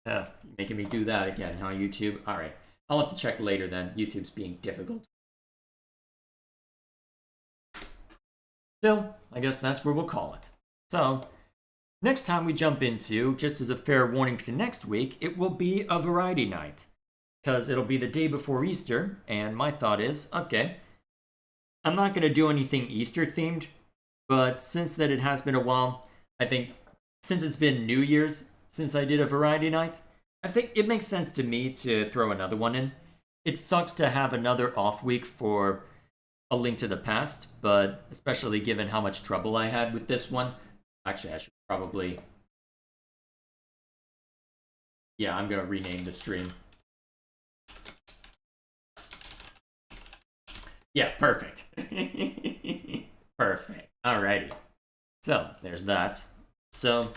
right? Making me do that again, huh, YouTube? Alright, I'll have to check later then. YouTube's being difficult. Still, I guess that's where we'll call it. So, next time we jump into, just as a fair warning for next week, it will be a variety night. Because it'll be the day before Easter, and my thought is, okay, I'm not going to do anything Easter themed, but since that it has been a while, I think since it's been New Year's since I did a variety night, I think it makes sense to me to throw another one in. It sucks to have another off week for A Link to the Past, but especially given how much trouble I had with this one, actually I should probably, yeah, I'm going to rename the stream. Yeah, perfect. Perfect. Alrighty. So, there's that. So,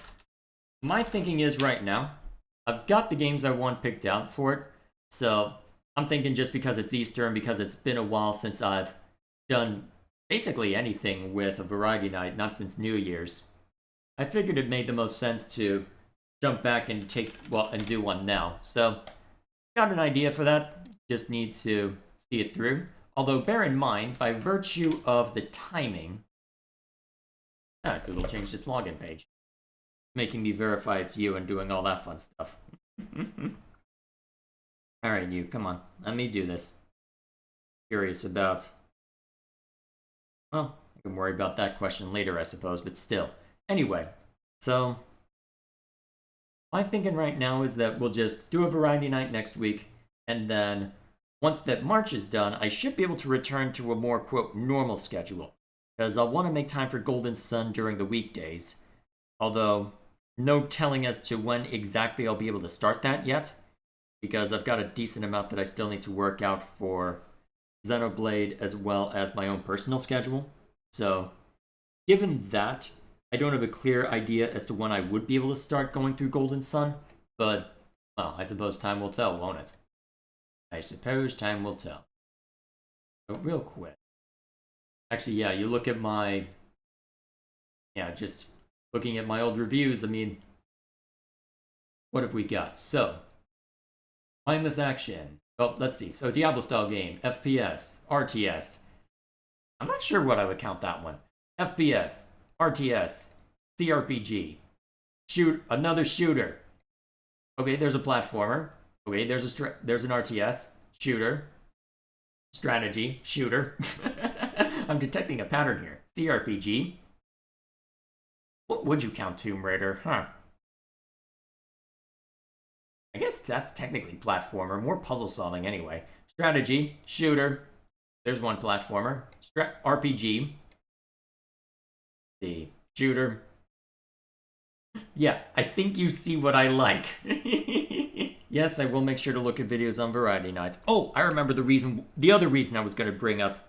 my thinking is right now, I've got the games I want picked out for it. So, I'm thinking just because it's Easter and because it's been a while since I've done basically anything with a variety night, not since New Year's, I figured it made the most sense to jump back and and do one now. So, got an idea for that. Just need to see it through. Although, bear in mind, by virtue of the timing... Google changed its login page. Making me verify it's you and doing all that fun stuff. Alright, you, come on. Let me do this. Curious about... Well, I can worry about that question later, I suppose, but still. Anyway, so... my thinking right now is that we'll just do a variety night next week, and then... once that March is done, I should be able to return to a more, quote, normal schedule. Because I'll want to make time for Golden Sun during the weekdays. Although, no telling as to when exactly I'll be able to start that yet. Because I've got a decent amount that I still need to work out for Xenoblade as well as my own personal schedule. So, given that, I don't have a clear idea as to when I would be able to start going through Golden Sun. But, well, I suppose time will tell, won't it? I suppose time will tell. So real quick. Actually, yeah, you look at my... yeah, just looking at my old reviews, I mean... what have we got? So, mindless action. Well, let's see. So, Diablo-style game. FPS. RTS. I'm not sure what I would count that one. FPS. RTS. CRPG. Another shooter. Okay, there's a platformer. Okay, there's an RTS, shooter, strategy, shooter. I'm detecting a pattern here. CRPG. What would you count Tomb Raider? Huh. I guess that's technically platformer, more puzzle solving anyway. Strategy, shooter. There's one platformer. RPG. See, shooter. Yeah, I think you see what I like. Yes, I will make sure to look at videos on variety nights. Oh, I remember the other reason I was going to bring up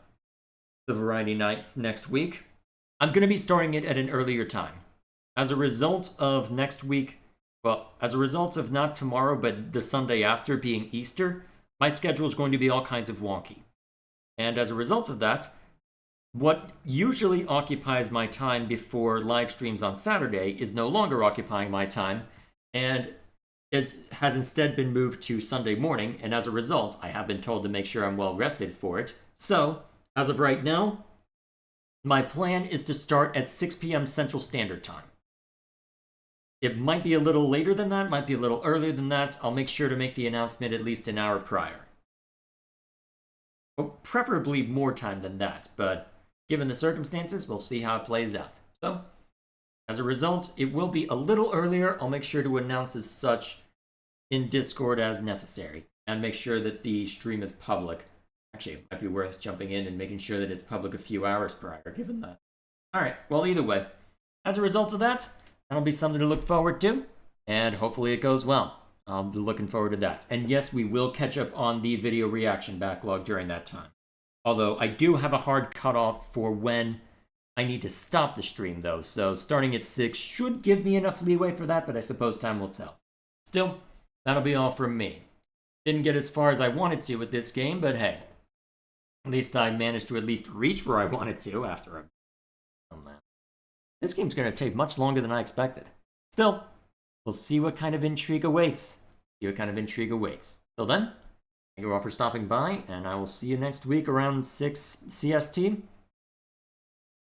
the variety nights next week. I'm going to be starting it at an earlier time. As a result of next week, well, as a result of not tomorrow, but the Sunday after being Easter, my schedule is going to be all kinds of wonky. And as a result of that, what usually occupies my time before live streams on Saturday is no longer occupying my time, and has instead been moved to Sunday morning, and as a result, I have been told to make sure I'm well rested for it. So, as of right now, my plan is to start at 6 p.m. Central Standard Time. It might be a little later than that, might be a little earlier than that. I'll make sure to make the announcement at least an hour prior. Well, preferably more time than that, but given the circumstances, we'll see how it plays out. So, as a result, it will be a little earlier. I'll make sure to announce as such in Discord as necessary, and make sure that the stream is public. Actually, it might be worth jumping in and making sure that it's public a few hours prior, given that. Alright, well, either way, as a result of that, that'll be something to look forward to, and hopefully it goes well. I'll be looking forward to that. And yes, we will catch up on the video reaction backlog during that time. Although, I do have a hard cutoff for when I need to stop the stream, though, so starting at 6 should give me enough leeway for that, but I suppose time will tell. Still, that'll be all from me. Didn't get as far as I wanted to with this game, but hey. At least I managed to at least reach where I wanted to after a... Oh man. This game's going to take much longer than I expected. Still, we'll see what kind of intrigue awaits. Till then, thank you all for stopping by, and I will see you next week around 6 CST.